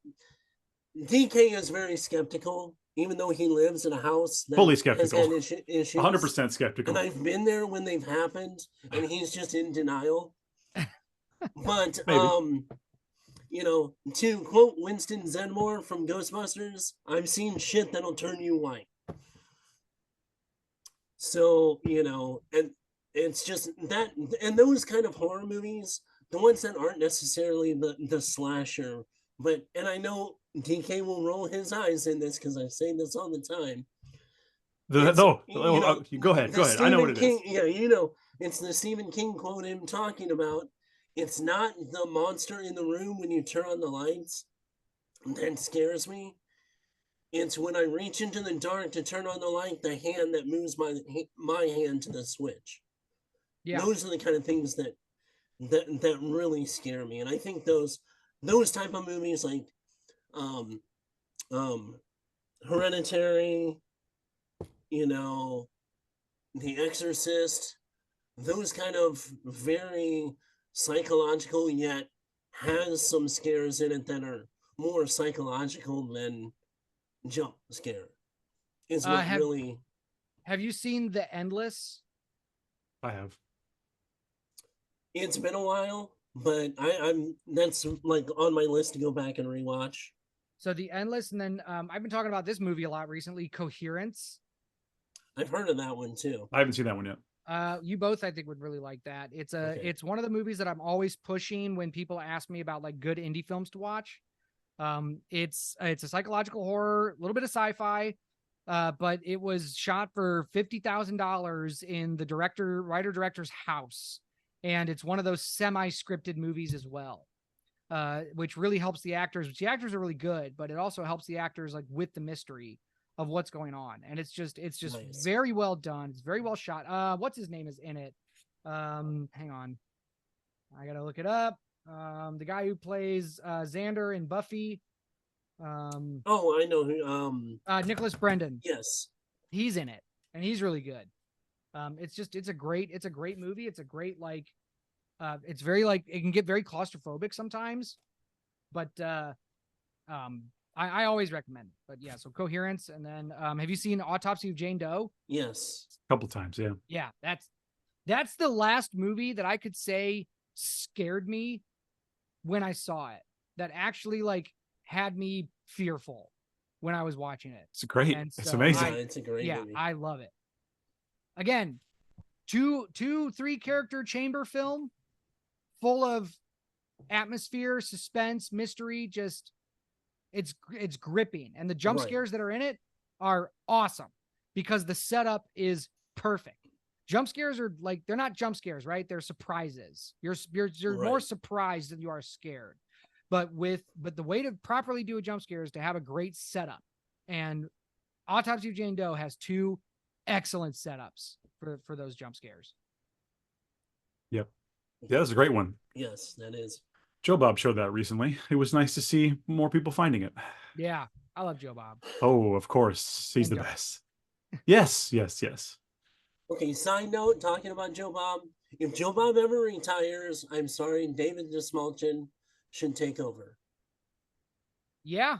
DK is very skeptical, even though he lives in a house that fully skeptical, has had issues. 100% skeptical. And I've been there when they've happened, and he's just in denial. But to quote Winston Zeddemore from Ghostbusters, I've seen shit that'll turn you white. So, and it's just that, and those kind of horror movies, the ones that aren't necessarily the slasher, and I know DK will roll his eyes in this because I say this all the time. Go ahead. I know what it is. Yeah, it's the Stephen King quote I'm talking about. It's not the monster in the room when you turn on the lights that scares me. It's when I reach into the dark to turn on the light, the hand that moves my hand to the switch. Yeah. Those are the kind of things that really scare me. And I think those type of movies like Hereditary, The Exorcist, those kind of very psychological yet has some scares in it that are more psychological than jump scare. Is what really. Have you seen The Endless? I have. It's been a while, but I'm that's like on my list to go back and rewatch. So The Endless, and then I've been talking about this movie a lot recently, Coherence. I've heard of that one too. I haven't seen that one yet. You both, I think, would really like that. It's one of the movies that I'm always pushing when people ask me about like good indie films to watch. It's a psychological horror, a little bit of sci-fi, but it was shot for $50,000 in the writer-director's house, and it's one of those semi-scripted movies as well, which really helps the actors. Which the actors are really good, but it also helps the actors like with the mystery of what's going on, and it's just nice. Very well done. It's very well shot. What's his name is in it? Hang on, I gotta look it up. The guy who plays Xander in Buffy. Oh, I know who. Nicholas Brendan. Yes. He's in it, and he's really good. It's a great movie. It's a great it's very it can get very claustrophobic sometimes, but I always recommend it. But yeah, so Coherence, and then have you seen Autopsy of Jane Doe? Yes. A couple times, yeah. Yeah, that's the last movie that I could say scared me when I saw it. That actually had me fearful when I was watching it. It's great. And It's so amazing. It's a great movie. I love it. Again, 3 character chamber film full of atmosphere, suspense, mystery, just it's gripping. And the jump scares that are in it are awesome because the setup is perfect. Jump scares are they're not jump scares, right? They're surprises. You're more surprised than you are scared. But the way to properly do a jump scare is to have a great setup. And Autopsy of Jane Doe has 2 excellent setups for those jump scares. Yep. Yeah, that's a great one. Yes, that is. Joe Bob showed that recently. It was nice to see more people finding it. Yeah, I love Joe Bob. Oh, of course. He's And the Dark. best. Yes. Okay, side note, talking about Joe Bob. If Joe Bob ever retires, I'm sorry, David Desmalchin should take over. Yeah.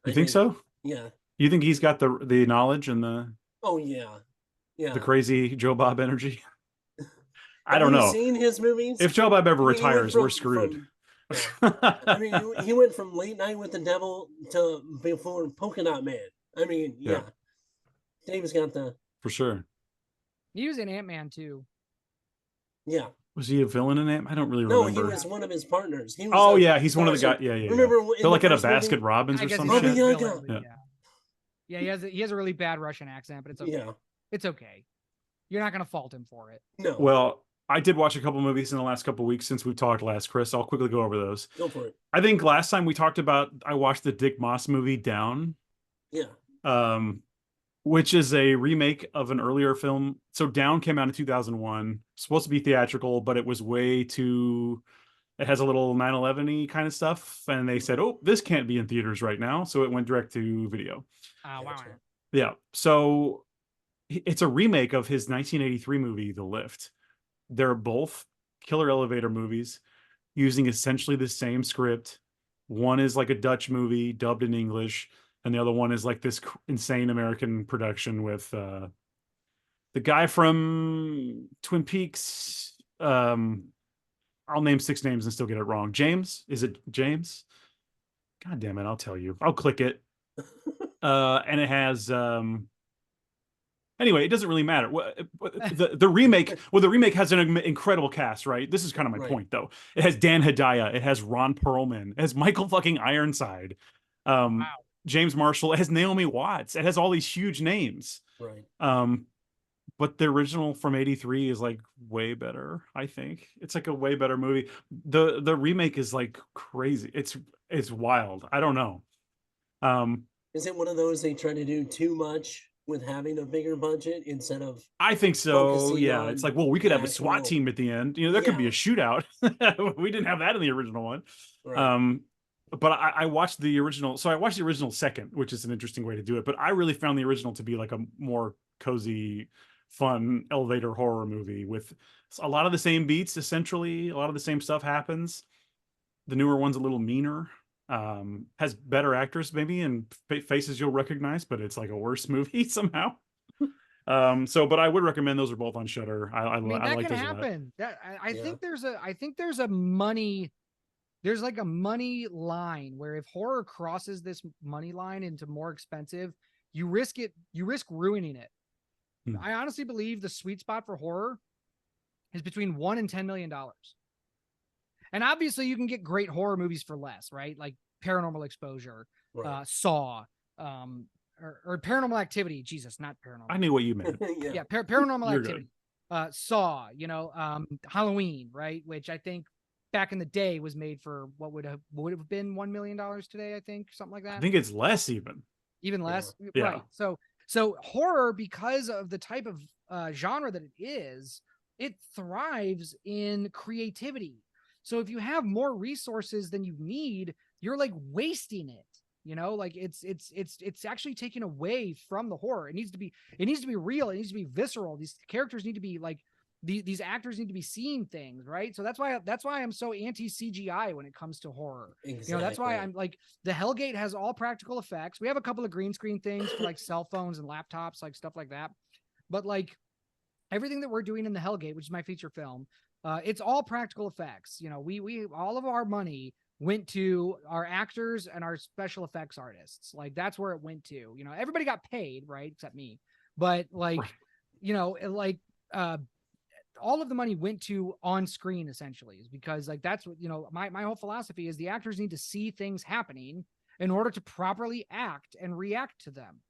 You think so? Yeah. You think he's got the knowledge and the Oh yeah. Yeah. the crazy Joe Bob energy? I don't know. Seen his movies? If Joe Bob ever retires, we're screwed. I mean, he went from Late Night with the Devil to before Polka Dot Man. I mean, yeah. Dave's got the for sure. He was in Ant-Man too. Yeah. Was he a villain in it? I don't really remember. No, he was one of his partners. He was he's one of the guys. Yeah. Remember? They're like at a Baskin Robbins or some shit. Yeah, he has a really bad Russian accent, but it's okay. Yeah. It's okay. You're not gonna fault him for it. No. Well, I did watch a couple movies in the last couple weeks since we've talked last, Chris. I'll quickly go over those. Go for it. I think last time we talked about, I watched the Dick Moss movie Down. Yeah. Which is a remake of an earlier film. So Down came out in 2001, supposed to be theatrical, but it was way too, it has a little 9/11-y kind of stuff. And they said, oh, this can't be in theaters right now. So it went direct to video. Oh, wow. Yeah. So it's a remake of his 1983 movie, The Lift. They're both killer elevator movies using essentially the same script. One is like a Dutch movie dubbed in English, and the other one is like this insane American production with the guy from Twin Peaks. I'll name 6 names and still get it wrong. James? Is it James? God damn it, I'll tell you. I'll click it. And it has anyway, it doesn't really matter. The remake, the remake has an incredible cast, right? This is kind of my point, though. It has Dan Hedaya, it has Ron Perlman, it has Michael fucking Ironside, James Marshall, it has Naomi Watts, it has all these huge names. Right. But the original from '83 is like way better. I think it's like a way better movie. The remake is like crazy. It's wild. I don't know. Is it one of those they try to do too much with having a bigger budget instead of? I think so. Yeah, it's like, well, we could have a SWAT team at the end. You know, there could be a shootout. We didn't have that in the original one. Right. But I watched the original. So I watched the original second, which is an interesting way to do it. But I really found the original to be like a more cozy, fun elevator horror movie with a lot of the same beats. Essentially, a lot of the same stuff happens. The newer one's a little meaner. Has better actors maybe and faces you'll recognize, but it's like a worse movie somehow. But I would recommend those are both on Shudder. I mean, that like can those happen. I think there's a money. There's like a money line where if horror crosses this money line into more expensive, you risk ruining it. I honestly believe the sweet spot for horror is between $1 and $10 million. And obviously you can get great horror movies for less, right? Like Paranormal Exposure, Saw, or Paranormal Activity. Jesus, not Paranormal. I knew what you meant. Paranormal Activity. Saw, Halloween, right? Which I think back in the day was made for what would have been $1 million today, I think, something like that. I think it's less even less. Yeah. Right. So horror, because of the type of genre that it is, it thrives in creativity. So if you have more resources than you need, you're like wasting it. You know, like it's actually taken away from the horror. It needs to be real. It needs to be visceral. These characters need to be like these actors need to be seeing things, right? So that's why I'm so anti CGI when it comes to horror. Exactly. You know, that's why I'm like, the Hellgate has all practical effects. We have a couple of green screen things for like cell phones and laptops, like stuff like that. But like everything that we're doing in the Hellgate, which is my feature film, it's all practical effects. You know, we all of our money went to our actors and our special effects artists. Like that's where it went to. You know, everybody got paid, right? Except me. But like, you know, like all of the money went to on screen essentially, is because like that's what, you know, my whole philosophy is the actors need to see things happening in order to properly act and react to them.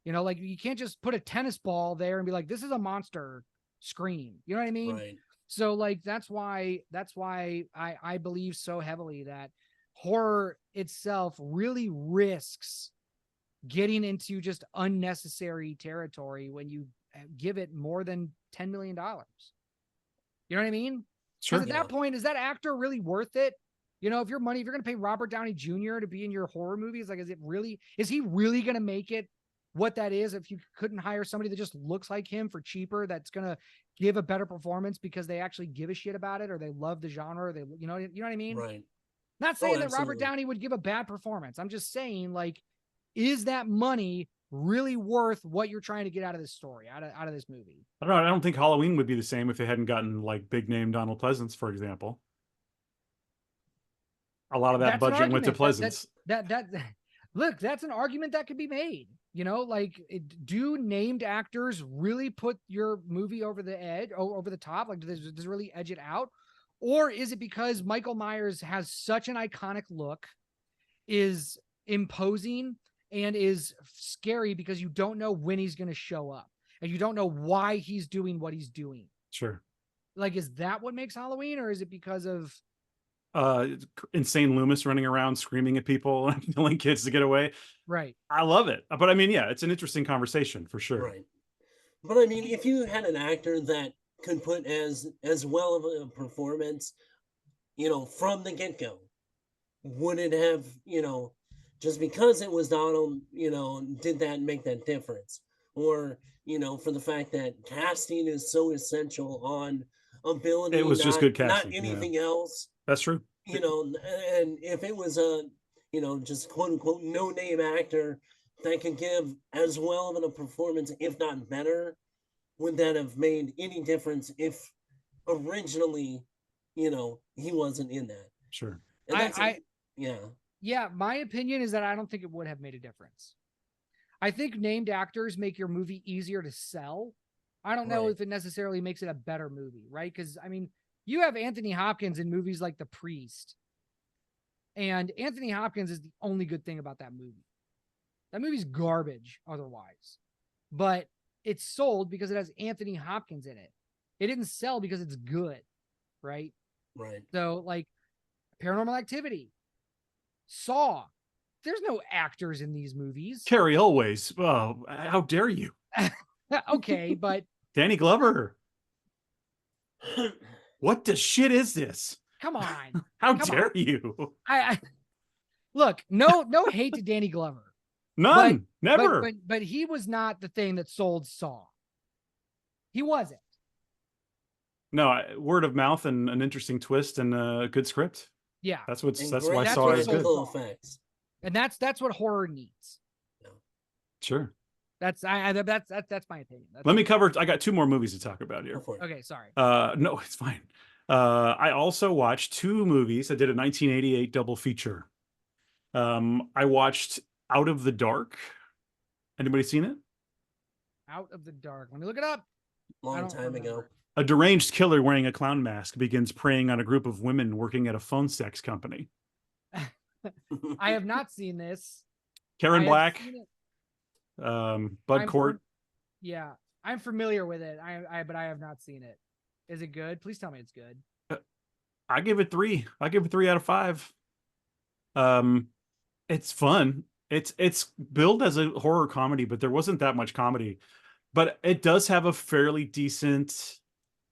You know, like you can't just put a tennis ball there and be like, this is a monster, scream. You know what I mean? Right. So like that's why I believe so heavily that horror itself really risks getting into just unnecessary territory when you give it more than $10 million. You know what I mean? Sure. Because at that point, is that actor really worth it? You know, if you're going to pay Robert Downey Jr. to be in your horror movies, like, is he really going to make it what that is if you couldn't hire somebody that just looks like him for cheaper, that's going to give a better performance because they actually give a shit about it or they love the genre, or they, you know what I mean? Right. Not saying that Robert Downey would give a bad performance. I'm just saying, like, is that money really worth what you're trying to get out of this story, out of this movie? I don't know. I don't think Halloween would be the same if they hadn't gotten like big name Donald Pleasance, for example. A lot of that budget went to Pleasance. Look, that's an argument that could be made. You know, like, do named actors really put your movie over the edge, over the top? Like, does it really edge it out? Or is it because Michael Myers has such an iconic look, is imposing, and is scary because you don't know when he's going to show up and you don't know why he's doing what he's doing? Sure. Like, is that what makes Halloween, or is it because of insane Loomis running around screaming at people and telling kids to get away? Right. I love it. But I mean, yeah, it's an interesting conversation for sure. Right. But I mean, if you had an actor that could put as well of a performance, you know, from the get-go, would it have, you know, just because it was Donald, you know, did that make that difference? Or, you know, for the fact that casting is so essential on ability, it was just good casting, not anything else. That's true. You know, and if it was a, you know, just quote unquote no name actor that could give as well of a performance, if not better, would that have made any difference if originally, you know, he wasn't in that? Sure. And yeah, my opinion is that I don't think it would have made a difference. I think named actors make your movie easier to sell. I don't know if it necessarily makes it a better movie, right? Because I mean, you have Anthony Hopkins in movies like The Priest, and Anthony Hopkins is the only good thing about that movie. That movie's garbage otherwise, but it's sold because it has Anthony Hopkins in it. It didn't sell because it's good, right? Right. So like Paranormal Activity, Saw, there's no actors in these movies. Carrie Elways. Oh, how dare you? Okay, but Danny Glover. What the shit is this? Come on. How dare you? I look, no hate to Danny Glover. None. Never. But he was not the thing that sold Saw. He wasn't. No, word of mouth and an interesting twist and a good script. Yeah. That's why Saw is good. Effects. And that's what horror needs. Sure. That's my opinion. Let me cover. I got two more movies to talk about here. Okay, sorry. No, it's fine. I also watched two movies. I did a 1988 double feature. I watched Out of the Dark. Anybody seen it? Out of the Dark. Let me look it up. Long time ago. A deranged killer wearing a clown mask begins preying on a group of women working at a phone sex company. I have not seen this. Karen Black, Bud Cort. Yeah, I'm familiar with it. But I have not seen it. Is it good? Please tell me it's good. I give it 3. I give it 3 out of 5. It's fun. It's billed as a horror comedy, but there wasn't that much comedy. But it does have a fairly decent.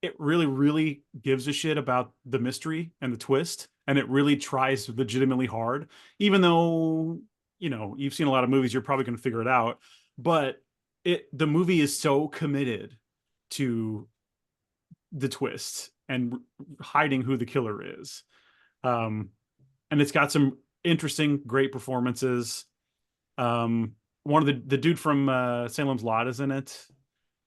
It really, really gives a shit about the mystery and the twist, and it really tries legitimately hard, even though you know, you've seen a lot of movies, you're probably going to figure it out. But the movie is so committed to the twist and hiding who the killer is. And it's got some interesting, great performances. One of the dude from Salem's Lot is in it.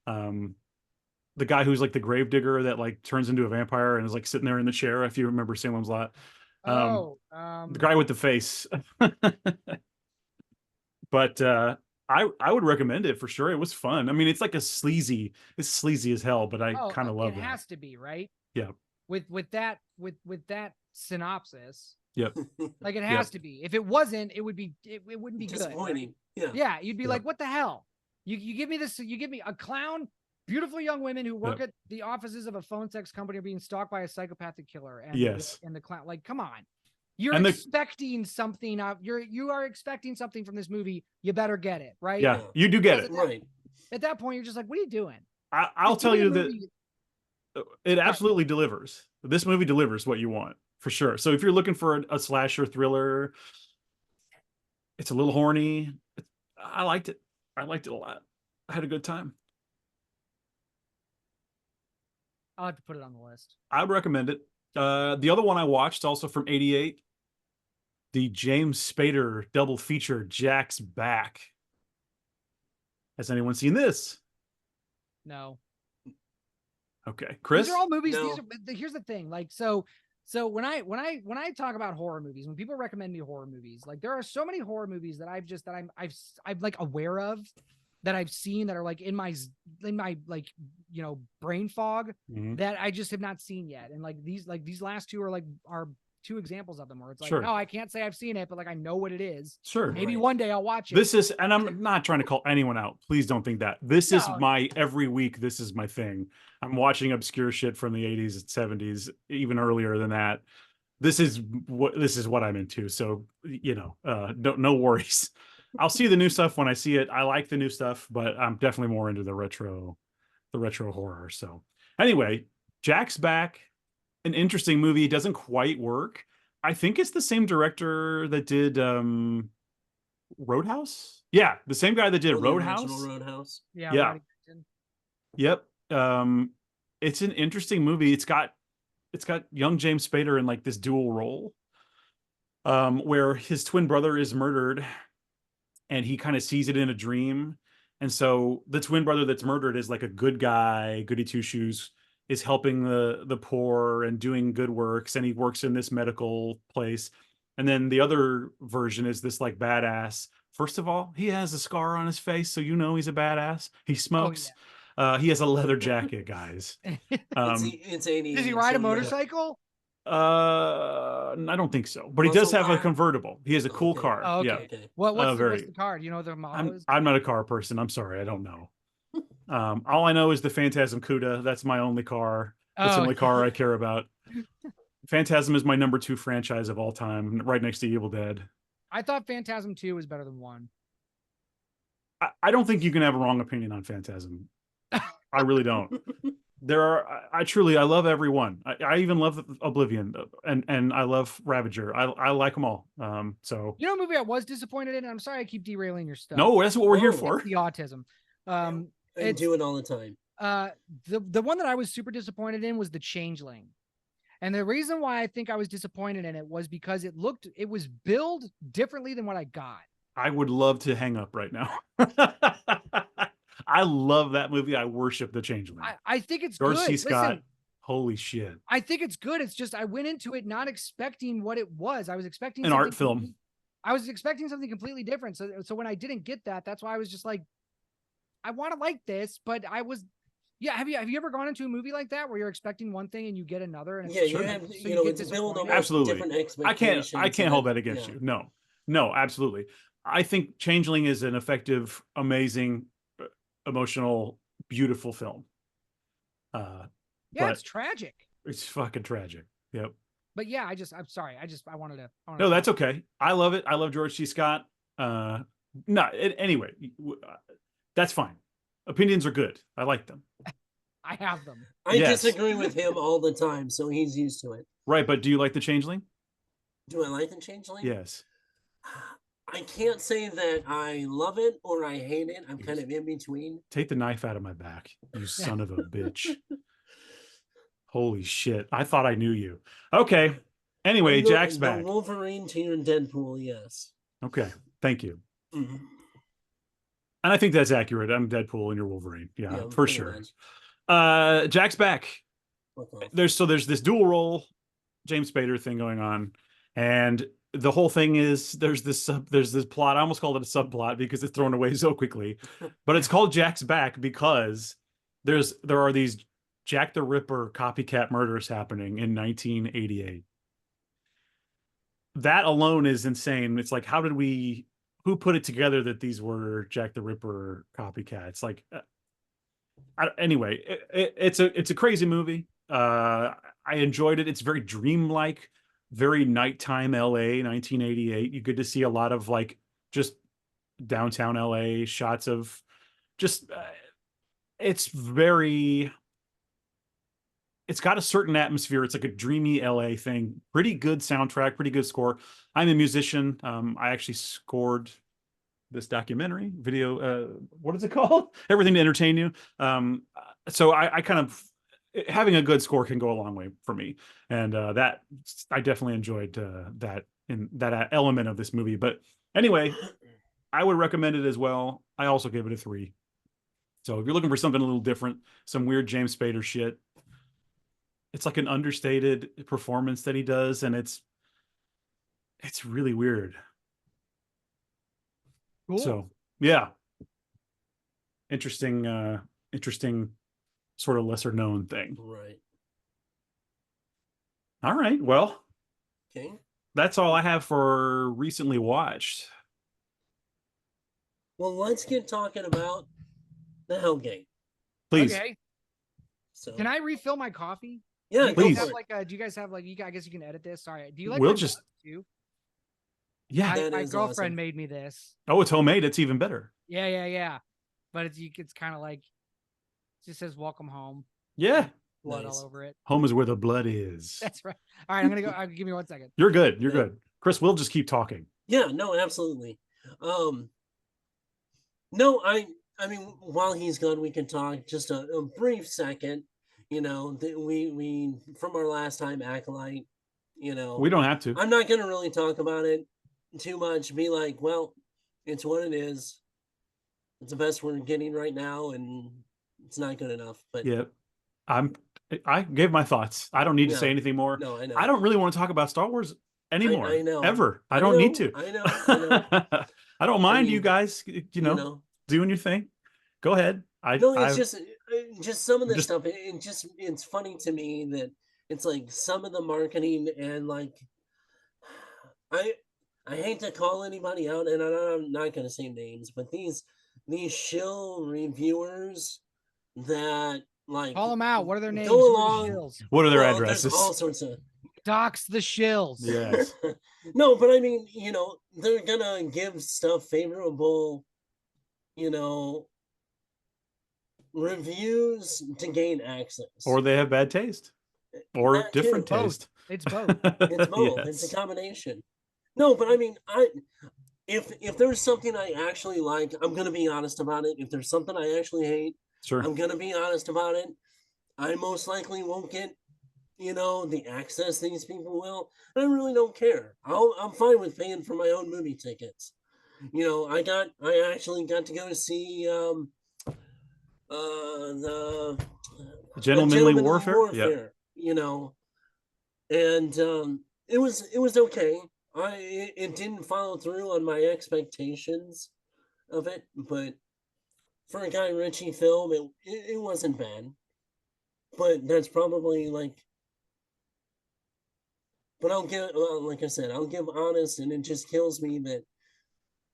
The guy who's like the gravedigger that like turns into a vampire and is like sitting there in the chair, if you remember Salem's Lot. The guy with the face. But I would recommend it for sure. It was fun. I mean, it's like it's sleazy as hell, but I kind of love it. It that. has to be, right? Yeah. With that synopsis. Yep. Like it has to be. If it wasn't, it wouldn't be disappointing. Good, right? Yeah, you'd be like, what the hell? You give me this, you give me a clown, beautiful young women who work at the offices of a phone sex company are being stalked by a psychopathic killer. And and the clown, like, come on. You're expecting something out. You are expecting something from this movie. You better get it, right? Yeah, you do get it. Right. At that point, you're just like, what are you doing? I'll tell you that it absolutely delivers. This movie delivers what you want, for sure. So if you're looking for a slasher thriller, it's a little horny. I liked it. I liked it a lot. I had a good time. I'll have to put it on the list. I would recommend it. The other one I watched, also from '88, the James Spader double feature, Jack's Back. Has anyone seen this? No. Okay, Chris. These are all movies. No. Here's the thing. Like, so when I talk about horror movies, when people recommend me horror movies, like there are so many horror movies that I'm like aware of, that I've seen, that are like in my like, you know, brain fog, that I just have not seen yet. And like these last two are two examples of them, where it's like, no, I can't say I've seen it, but like I know what it is. Sure. Maybe one day I'll watch it. This is, and I'm not trying to call anyone out. Please don't think that. This is my every week. This is my thing. I'm watching obscure shit from the 80s and 70s, even earlier than that. This is what I'm into. So, you know, no worries. I'll see the new stuff when I see it. I like the new stuff, but I'm definitely more into the retro horror. So anyway, Jack's Back, an interesting movie. It doesn't quite work. I think it's the same director that did Roadhouse. Yeah, the same guy that did Roadhouse. Roadhouse. Yeah. Yep. It's an interesting movie. It's got young James Spader in like this dual role, where his twin brother is murdered, and he kind of sees it in a dream. And so the twin brother that's murdered is like a good guy, goody two shoes, is helping the poor and doing good works, and he works in this medical place. And then the other version is this like badass. First of all, he has a scar on his face, so you know he's a badass. He smokes. He has a leather jacket, guys. It's 80s. Does he ride a motorcycle? I don't think so, but he does have a convertible. He has a cool car. Oh, okay. Yeah. Okay. What's the car? Do you know what the model is? I'm not a car person. I'm sorry, I don't know. All I know is the Phantasm Cuda. That's my only car. That's the only car I care about. Phantasm is my number 2 franchise of all time, right next to Evil Dead. I thought Phantasm 2 was better than 1. I don't think you can have a wrong opinion on Phantasm. I really don't. I love every one. I even love Oblivion, and I love Ravager. I like them all. So you know, a movie I was disappointed in. I'm sorry I keep derailing your stuff. No, that's what we're here for. It's the autism. I do it all the time. The one that I was super disappointed in was The Changeling. And the reason why I think I was disappointed in it was because it was billed differently than what I got. I would love to hang up right now. I love that movie. I worship The Changeling. I think it's George good. C. Scott. Listen, holy shit. I think it's good. It's just I went into it not expecting what it was. I was expecting an art film. I was expecting something completely different. So when I didn't get that, that's why I was just like, I want to like this, but I was. Yeah, have you ever gone into a movie like that where you're expecting one thing and you get another? And you have, so you know, it's built on absolutely different expectations. I can't hold that against you. No, absolutely. I think Changeling is an effective, amazing, emotional, beautiful film. It's tragic. It's fucking tragic. Yep. But yeah, I'm sorry. I wanted to. No, that's okay. I love it. I love George C. Scott. Anyway, that's fine. Opinions are good. I like them. I have them. I disagree with him all the time, so he's used to it. Right, but do you like The Changeling? Do I like The Changeling? Yes. I can't say that I love it or I hate it. I'm kind of in between. Take the knife out of my back, you son of a bitch. Holy shit. I thought I knew you. Okay. Anyway, Jack's the back. Wolverine to your Deadpool, yes. Okay. Thank you. Mm-hmm. And I think that's accurate. I'm Deadpool and you're Wolverine. Yeah, for sure. Much. Jack's back. There's this dual role James Spader thing going on, and the whole thing is there's this plot. I almost called it a subplot because it's thrown away so quickly, but it's called Jack's back because there are these Jack the Ripper copycat murders happening in 1988. That alone is insane. It's like, who put it together that these were Jack the Ripper copycats? Like, anyway, it's a crazy movie. I enjoyed it. It's very dreamlike, very nighttime LA, 1988. You get to see a lot of like just downtown LA shots of just. It's got a certain atmosphere. It's like a dreamy LA thing. Pretty good soundtrack, pretty good score. I'm a musician. I actually scored this documentary video. What is it called? Everything to Entertain You. So I kind of, having a good score can go a long way for me. And that I definitely enjoyed that in that element of this movie. But anyway, I would recommend it as well. I also gave it a 3. So if you're looking for something a little different, some weird James Spader shit, it's like an understated performance that he does, and it's really weird. Cool. So yeah, interesting sort of lesser known thing. Right. All right. Well, okay. That's all I have for recently watched. Well, let's get talking about the Hellgate. Please. Okay. So can I refill my coffee? Yeah, please. Do you guys have like? I guess you can edit this. Sorry. Do you like? We'll just. Too? Yeah. My girlfriend awesome. made me this. Oh, it's homemade. It's even better. Yeah. But it's kind of like, it just says "Welcome home." Yeah. Blood all over it. Home is where the blood is. That's right. All right, I'm gonna go. Give me 1 second. You're good. You're good. Chris, we'll just keep talking. Yeah. No. Absolutely. No. I mean, while he's gone, we can talk just a brief second. You know, we from our last time Acolyte. You know, we don't have to. I'm not gonna really talk about it too much. Be like, well, it's what it is. It's the best we're getting right now, and it's not good enough. But yeah, I gave my thoughts. I don't need to say anything more. No, I know. I don't really want to talk about Star Wars anymore. I know. Ever. I don't need to. I know. I don't mind you guys, you know, doing your thing. Go ahead. It's just some of this stuff. It's funny to me that it's like some of the marketing and like I hate to call anybody out, and I'm not going to say names, but these shill reviewers that like call them out. What are their names? Go along. What are their addresses? All sorts of dox the shills. Yes. No, but I mean, you know, they're gonna give stuff favorable, you know, reviews to gain access, or they have bad taste, or that different too. taste. It's both. It's both. Yes. It's a combination. No, but I mean, if there's something I actually like, I'm gonna be honest about it. If there's something I actually hate, sure, I'm gonna be honest about it. I most likely won't get, you know, the access these people will. I really don't care. I'm fine with paying for my own movie tickets. You know, I actually got to go to see the Gentlemanly Warfare. Yeah. You know, and it was okay. It didn't follow through on my expectations of it, but for a Guy Ritchie film, it wasn't bad. But that's probably like. But I'll give, like I said, I'll give honest, and it just kills me that,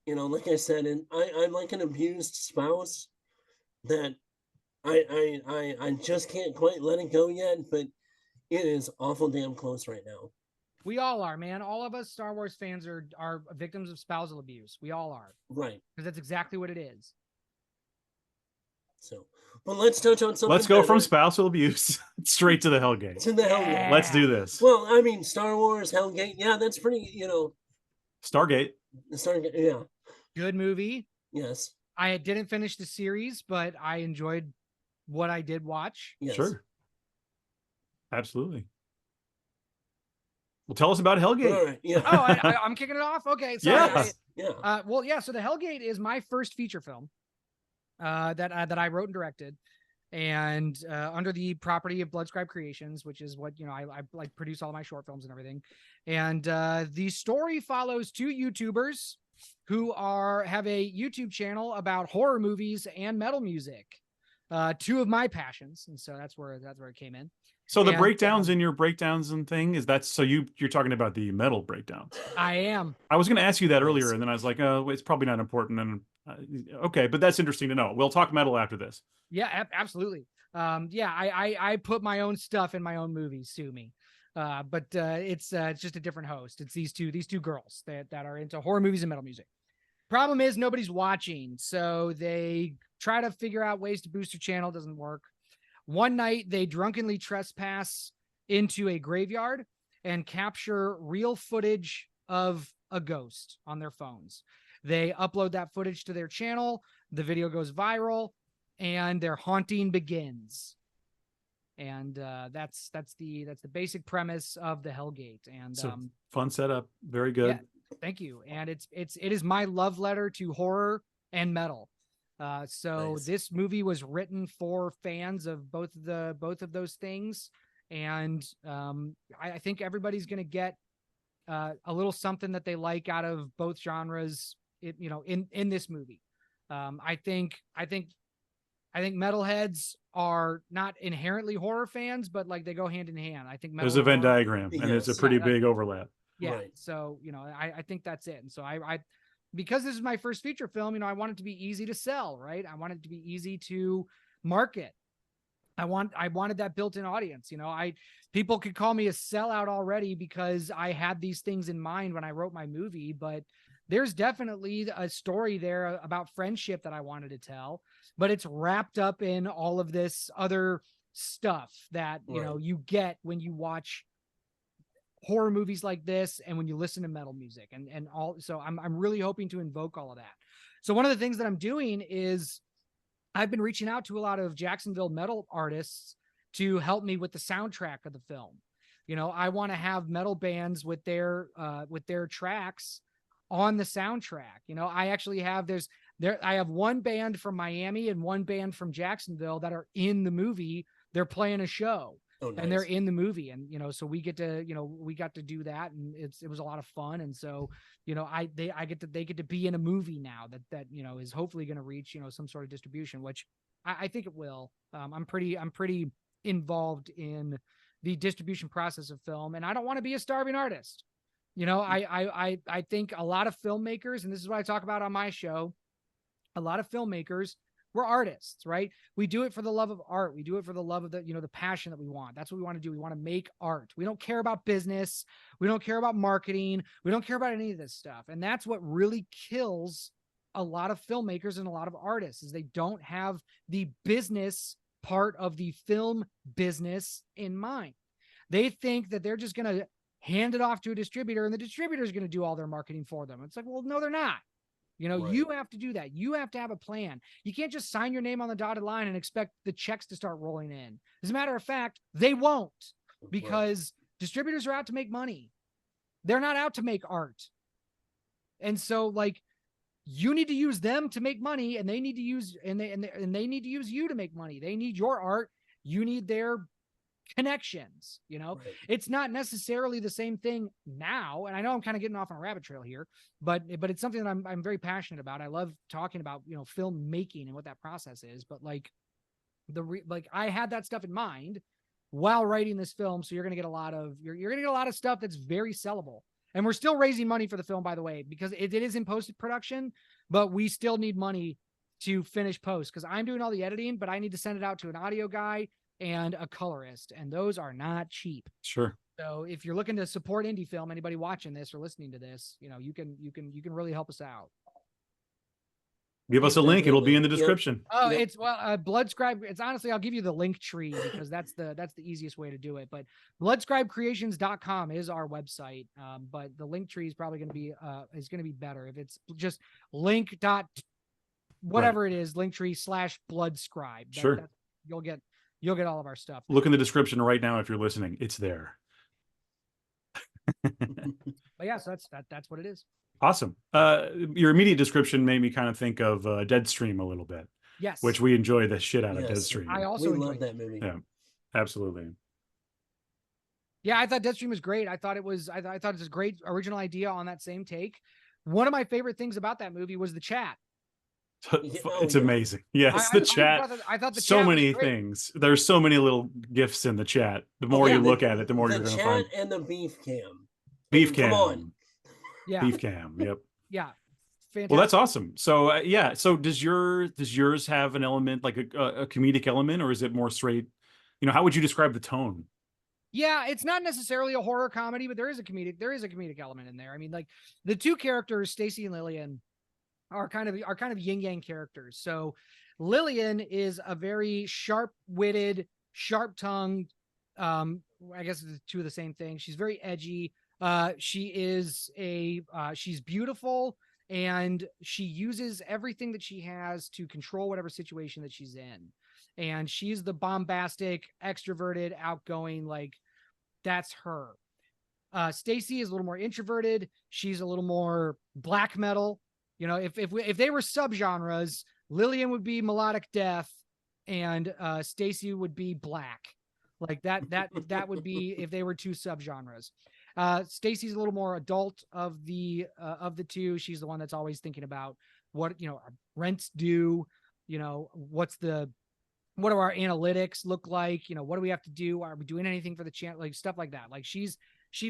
you know, like I said, and I'm like an abused spouse that I just can't quite let it go yet, but it is awful damn close right now. We all are, man. All of us Star Wars fans are victims of spousal abuse. We all are. Right. Because that's exactly what it is. So, but let's touch on something. Let's go from spousal abuse straight to the Hellgate. To the Hellgate. Let's do this. Well, I mean, Star Wars, Hellgate. Yeah, that's pretty, you know. Stargate. Yeah. Good movie. Yes. I didn't finish the series, but I enjoyed what I did watch. Yes. Sure. Absolutely. Well, tell us about Hellgate. All right. Yeah. Oh, I'm kicking it off. Okay, sorry. Yes. Yeah. Well, yeah. So the Hellgate is my first feature film that I wrote and directed, and under the property of Bloodscribe Creations, which is what I like produce all my short films and everything. And the story follows two YouTubers who have a YouTube channel about horror movies and metal music, two of my passions, and so that's where it came in. So the breakdowns in your breakdowns and thing is that so you're talking about the metal breakdowns. I am. I was going to ask you that earlier, and then I was like, oh, it's probably not important. And okay, but that's interesting to know. We'll talk metal after this. Yeah, absolutely. Yeah, I put my own stuff in my own movies. Sue me. But it's just a different host. It's these two girls that are into horror movies and metal music. Problem is nobody's watching, so they try to figure out ways to boost their channel. Doesn't work. One night they drunkenly trespass into a graveyard and capture real footage of a ghost on their phones. They upload that footage to their channel. The video goes viral, and their haunting begins. And that's the basic premise of the Hellgate. And so, fun setup, very good. Yeah, thank you. And it is my love letter to horror and metal. So nice. This movie was written for fans of both of those things, and I think everybody's going to get a little something that they like out of both genres. In this movie, I think metalheads are not inherently horror fans, but like they go hand in hand. I think there's a Venn diagram, and it's a pretty big overlap. Yeah. Right. So I think that's it. And so I because this is my first feature film, I want it to be easy to sell, right? I want it to be easy to market. I wanted that built-in audience. People could call me a sellout already because I had these things in mind when I wrote my movie, but there's definitely a story there about friendship that I wanted to tell, but it's wrapped up in all of this other stuff that, you get when you watch horror movies like this and when you listen to metal music and all. So I'm really hoping to invoke all of that. So one of the things that I'm doing is I've been reaching out to a lot of Jacksonville metal artists to help me with the soundtrack of the film. I want to have metal bands with their tracks on the soundtrack. I actually have I have one band from Miami and one band from Jacksonville that are in the movie. They're playing a show. Oh, nice. And they're in the movie, and so we get to we got to do that, and it was a lot of fun. And so they get to be in a movie now that is hopefully going to reach some sort of distribution, which I think it will. I'm pretty involved in the distribution process of film, and I don't want to be a starving artist. I think a lot of filmmakers, and this is what I talk about on my show, a lot of filmmakers, we're artists, right? We do it for the love of art. We do it for the love of the passion that we want. That's what we want to do. We want to make art. We don't care about business. We don't care about marketing. We don't care about any of this stuff. And that's what really kills a lot of filmmakers and a lot of artists is they don't have the business part of the film business in mind. They think that they're just going to hand it off to a distributor and the distributor is going to do all their marketing for them. It's like, well, no, they're not. Right. You have to do that. You have to have a plan. You can't just sign your name on the dotted line and expect the checks to start rolling in. As a matter of fact, they won't, because distributors are out to make money. They're not out to make art. And so you need to use them to make money, and they need to use and they need to use you to make money. They need your art. You need their connections. Right. It's not necessarily the same thing now, and I know I'm kind of getting off on a rabbit trail here, but it's something that I'm very passionate about. I love talking about film making and what that process is, but I had that stuff in mind while writing this film. So you're gonna get a lot of stuff that's very sellable, and we're still raising money for the film, by the way, because it is in post-production, but we still need money to finish post because I'm doing all the editing, but I need to send it out to an audio guy and a colorist, and those are not cheap. Sure. So if you're looking to support indie film, anybody watching this or listening to this, you can really help us out. Give us a link. It'll be in the description. Oh, it's Bloodscribe. It's honestly, I'll give you the link tree because that's the easiest way to do it. But bloodscribecreations.com is our website. But the link tree is probably going to be better if it's just link dot whatever it is, linktree / bloodscribe. Sure. You'll get all of our stuff. Look in the description right now if you're listening. It's there. But yeah, so that's what it is. Awesome. Your immediate description made me kind of think of Deadstream a little bit. Yes. Which we enjoy the shit out of Deadstream. I also love that movie. Yeah, absolutely. Yeah, I thought Deadstream was great. I thought it was a great original idea on that same take. One of my favorite things about that movie was the chat. It's amazing. Yes, the chat. I thought the so chat many things. There's so many little gifs in the chat. The more you look at it, the more you're going to find. And the beef cam. Beef cam. Come on. Yeah. Beef cam. Yep. Yeah. Fantastic. Well, that's awesome. So yeah. So does yours have an element like a comedic element, or is it more straight? How would you describe the tone? Yeah, it's not necessarily a horror comedy, but there is a comedic element in there. I mean, like the two characters, Stacy and Lillian, are kind of yin yang characters. So Lillian is a very sharp-witted, sharp-tongued. I guess it's two of the same thing. She's very edgy. She's beautiful, and she uses everything that she has to control whatever situation that she's in. And she's the bombastic, extroverted, outgoing, like that's her. Stacy is a little more introverted. She's a little more black metal. If they were subgenres, Lillian would be melodic death and Stacy would be black. Like that would be if they were two subgenres. Stacy's a little more adult of the two. She's the one that's always thinking about what, rent's due, what do our analytics look like? What do we have to do? Are we doing anything for the channel? Like stuff like that. Like she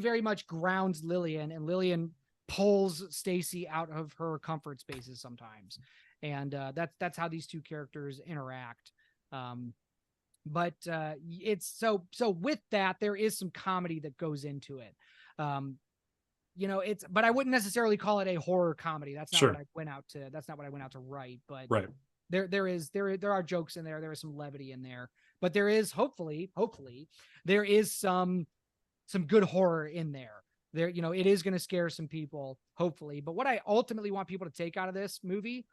very much grounds Lillian, and Lillian pulls Stacy out of her comfort spaces sometimes. And that's how these two characters interact. But it's so with that, there is some comedy that goes into it. But I wouldn't necessarily call it a horror comedy. That's not what I went out to write. But right. There are jokes in there. There is some levity in there, but there is hopefully there is some good horror in there. There, it is going to scare some people, hopefully. But what I ultimately want people to take out of this movie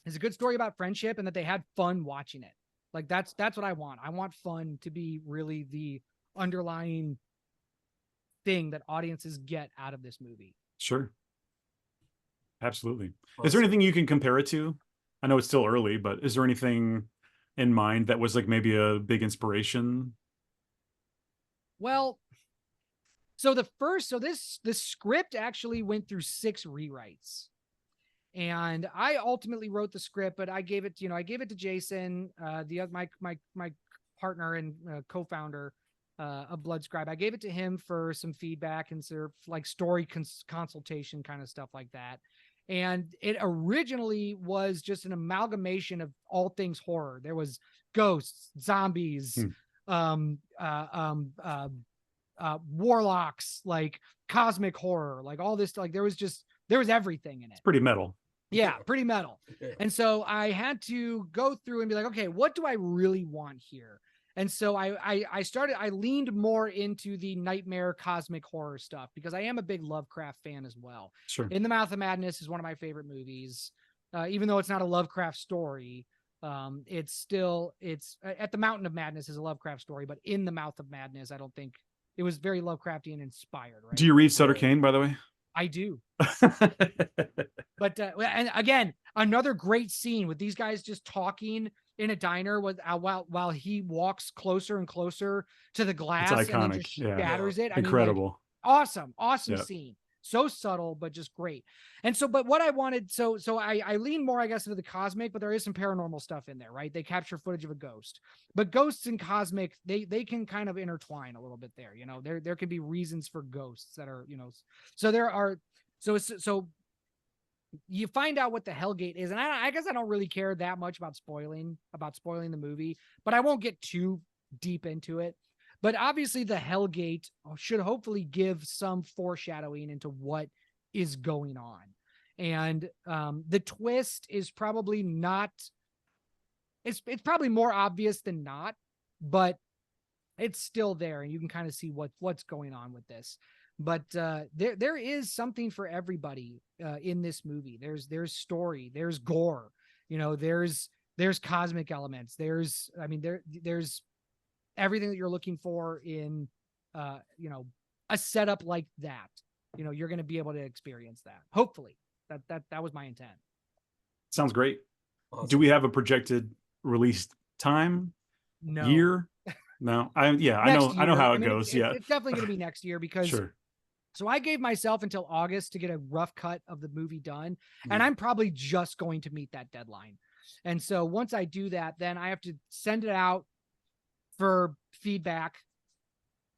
is a good story about friendship and that they had fun watching it. Like that's what I want. I want fun to be really the underlying thing that audiences get out of this movie. Sure. Absolutely. Awesome. Is there anything you can compare it to? I know it's still early, but is there anything in mind that was like maybe a big inspiration? Well, this script actually went through 6 rewrites, and I ultimately wrote the script, but I gave it to Jason, my partner and co-founder of Bloodscribe. I gave it to him for some feedback and sort of like story consultation kind of stuff like that. And it originally was just an amalgamation of all things horror. There was ghosts, zombies, warlocks, like cosmic horror, like all this. Like there was everything in it. It's pretty metal. Yeah, pretty metal. And so I had to go through and be like, okay, what do I really want here? And so I leaned more into the nightmare cosmic horror stuff because I am a big Lovecraft fan as well. Sure. In the Mouth of Madness is one of my favorite movies. Even though it's not a Lovecraft story, it's At the Mountain of Madness is a Lovecraft story, but In the Mouth of Madness, I don't think it was very Lovecraftian inspired, right? Do you read Sutter Kane, by the way? I do. But and again, another great scene with these guys just talking in a diner while he walks closer and closer to the glass. It's iconic. And then just shatters it. Incredible. Awesome scene. So subtle, but just great. And so, but what I wanted, so I lean more, I guess, into the cosmic, but there is some paranormal stuff in there, right? They capture footage of a ghost, but ghosts and cosmic, they can kind of intertwine a little bit there. There can be reasons for ghosts that are, so there are, so you find out what the Hellgate is. And I guess I don't really care that much about spoiling the movie, but I won't get too deep into it. But obviously the Hellgate should hopefully give some foreshadowing into what is going on. And the twist is probably not, it's probably more obvious than not, but it's still there, and you can kind of see what's going on with this. But there is something for everybody in this movie. There's story, there's gore, there's cosmic elements. There's everything that you're looking for in a setup like that. You're going to be able to experience that. Hopefully, that was my intent. Sounds great. Awesome. Do we have a projected release time? No. Year? No. I know how it goes. It's definitely going to be next year because sure. So I gave myself until August to get a rough cut of the movie done, and I'm probably just going to meet that deadline. And so once I do that, then I have to send it out for feedback.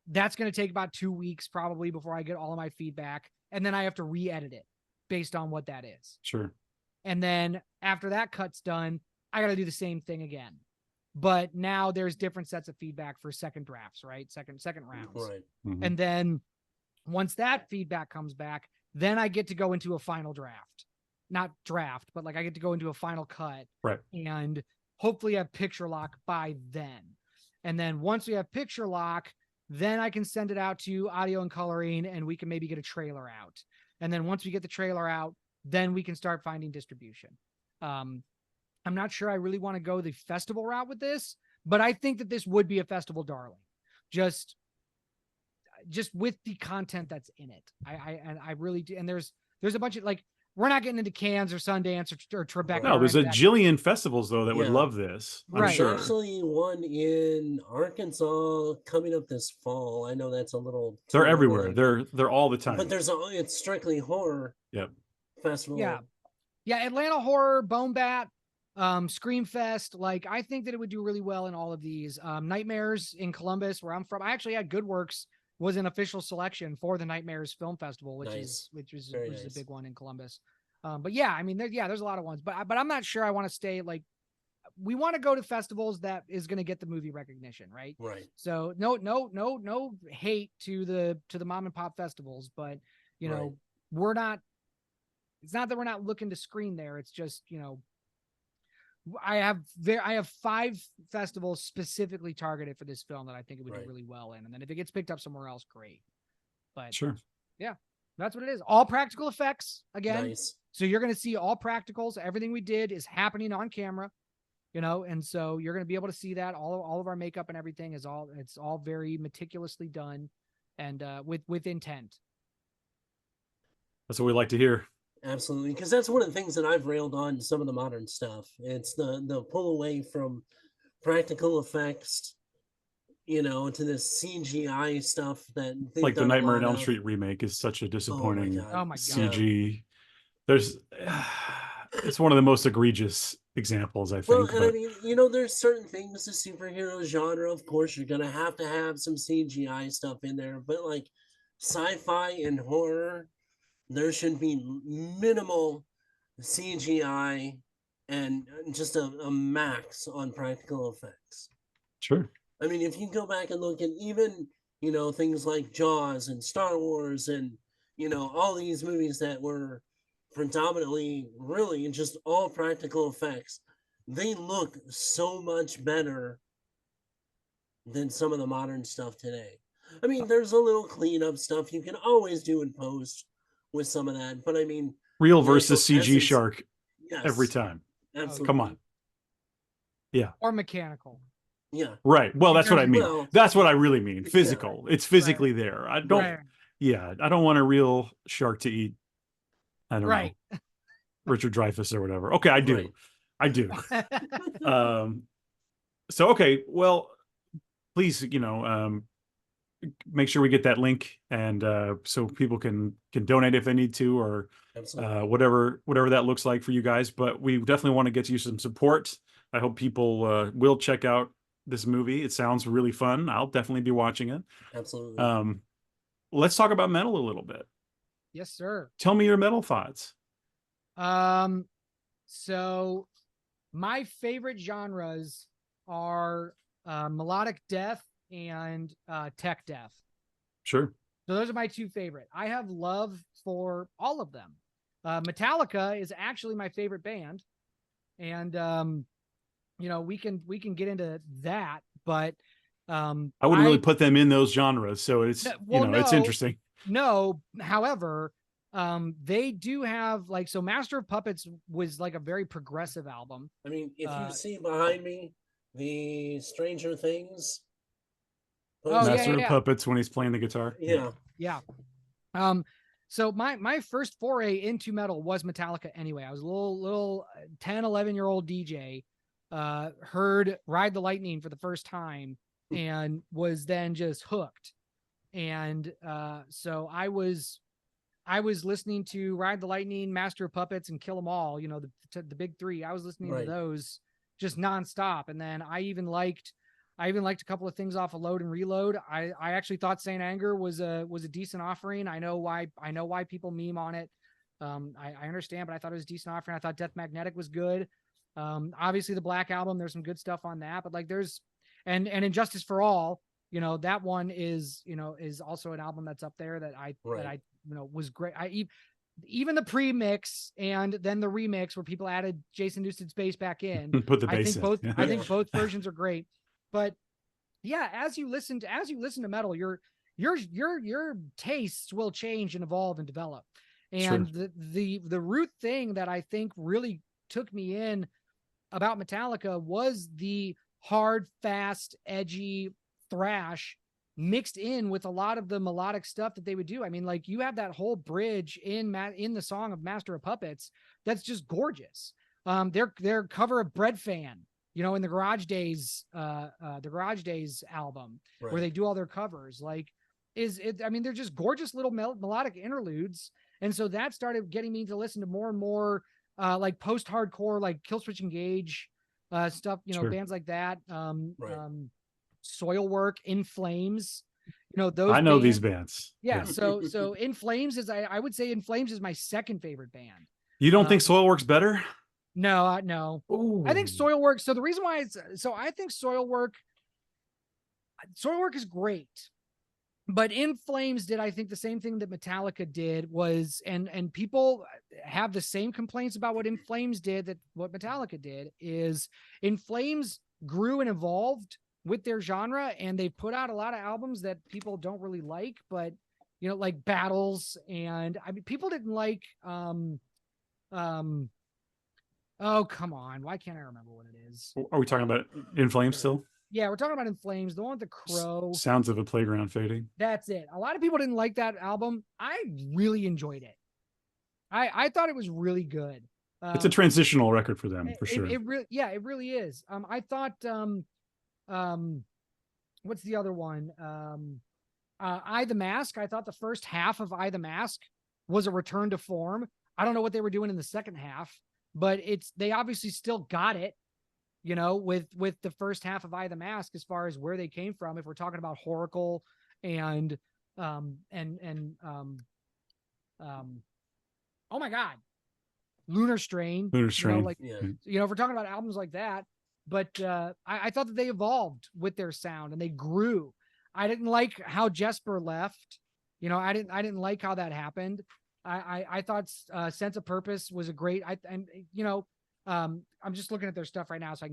That's going to take about 2 weeks probably before I get all of my feedback. And then I have to re-edit it based on what that is. Sure. And then after that cut's done, I got to do the same thing again. But now there's different sets of feedback for second drafts, right? Second rounds. Right. Mm-hmm. And then once that feedback comes back, then I get to go into a final draft. Not draft, but like I get to go into a final cut. Right. And hopefully have picture lock by then. And then once we have picture lock, then I can send it out to audio and coloring, and we can maybe get a trailer out. And then once we get the trailer out, then we can start finding distribution. I'm not sure I really want to go the festival route with this, but I think that this would be a festival darling. Just with the content that's in it. I really do. And there's a bunch of, like, we're not getting into Cannes or Sundance or Tribeca. No, there's a jillion festivals though that would love this. I'm Right. sure. There's actually one in Arkansas coming up this fall. I know that's a little. They're everywhere. They're all the time. But it's strictly horror. Yep. Festival. Yeah. Atlanta Horror, Bone Bat, Screamfest. Like, I think that it would do really well in all of these. Nightmares in Columbus, where I'm from. I actually had Good Works was an official selection for the Nightmares Film Festival, which is a big one in Columbus. But yeah, I mean, there's a lot of ones, but I'm not sure I want to stay, like, we want to go to festivals that is going to get the movie recognition, right? Right. So no hate to the mom and pop festivals, but we're not. It's not that we're not looking to screen there. It's just, I have 5 festivals specifically targeted for this film that I think it would do really well in. And then if it gets picked up somewhere else, great. But sure. Yeah, that's what it is. All practical effects again. Nice. So you're going to see all practicals. Everything we did is happening on camera, and so you're going to be able to see that all of our makeup and everything it's all very meticulously done and with intent. That's what we like to hear. Absolutely, because that's one of the things that I've railed on some of the modern stuff. It's the pull away from practical effects, to this CGI stuff that like the Nightmare on Elm Street remake is such a disappointing CG. There's it's one of the most egregious examples, I think. Well, and I mean, there's certain things, the superhero genre, of course, you're gonna have to have some CGI stuff in there, but like sci-fi and horror, there should be minimal CGI and just a max on practical effects. Sure. I mean, if you go back and look at even, things like Jaws and Star Wars and, all these movies that were predominantly really just all practical effects, they look so much better than some of the modern stuff today. I mean, there's a little cleanup stuff you can always do in post with some of that, but I mean, real versus CG shark every time. Absolutely. Come on. Yeah. Or mechanical. Yeah. Right. Well, that's what I mean. That's what I really mean. Physical. It's physically there. I don't. Right. Yeah, I don't want a real shark to eat. I don't know. Richard Dreyfuss or whatever. Okay, I do. Right. I do. So okay, well, please, make sure we get that link, and so people can donate if they need to, or whatever that looks like for you guys. But we definitely want to get you some support. I hope people will check out this movie. It sounds really fun. I'll definitely be watching it. Absolutely. Let's talk about metal a little bit. Yes, sir. Tell me your metal thoughts. So my favorite genres are melodic death and tech death. Sure. So those are my two favorite. I have love for all of them. Metallica is actually my favorite band, and we can get into that, but I wouldn't really put them in those genres, so it's it's interesting. No, however, they do have so Master of Puppets was like a very progressive album. I mean, if you see behind me the Stranger Things Master of Puppets when he's playing the guitar. Yeah. So my first foray into metal was Metallica anyway. I was a little 10, 11-year-old DJ, heard Ride the Lightning for the first time and was then just hooked. And so I was listening to Ride the Lightning, Master of Puppets, and Kill 'Em All, the big three. I was listening to those just nonstop. And then I even liked a couple of things off of Load and Reload. I actually thought Saint Anger was a decent offering. I know why people meme on it. I understand, but I thought it was a decent offering. I thought Death Magnetic was good. Obviously the Black Album, there's some good stuff on that, but there's and Injustice for All, that one is also an album that's up there that I was great. Even the pre-mix and then the remix where people added Jason Newsted's bass back in. Put the bass in. I think both versions are great. But yeah, as you listen to metal, your tastes will change and evolve and develop. And the root thing that I think really took me in about Metallica was the hard, fast, edgy thrash mixed in with a lot of the melodic stuff that they would do. I mean, you have that whole bridge in the song of Master of Puppets that's just gorgeous. Their cover of Bread Fan, in the Garage Days album, where they do all their covers, they're just gorgeous little melodic interludes. And so that started getting me to listen to more and more post-hardcore, like Killswitch Engage stuff, bands like that. Soilwork, In Flames, those I know these bands. Yeah. So In Flames I would say In Flames is my second favorite band. You don't think Soilwork's better? No, no. Ooh. I think Soilwork. So the reason why I think Soilwork is great, but In Flames did, I think, the same thing that Metallica did was, and people have the same complaints about what In Flames did that what Metallica did is In Flames grew and evolved with their genre, and they put out a lot of albums that people don't really like, but like Battles, and I mean people didn't like oh, come on. Why can't I remember what it is? Are we talking about In Flames still? Yeah, we're talking about In Flames, the one with the crow. Sounds of a Playground Fading. That's it. A lot of people didn't like that album. I really enjoyed it. I thought it was really good. It's a transitional record for them, for sure. It really is. I thought, what's the other one? I the Mask. I thought the first half of I the Mask was a return to form. I don't know what they were doing in the second half, but they obviously still got it, with the first half of I the Mask as far as where they came from. If we're talking about Horacle and oh my God, Lunar Strain. If we're talking about albums like that, but I thought that they evolved with their sound and they grew. I didn't like how Jesper left. I didn't like how that happened. I thought Sense of Purpose was a great. I'm just looking at their stuff right now so I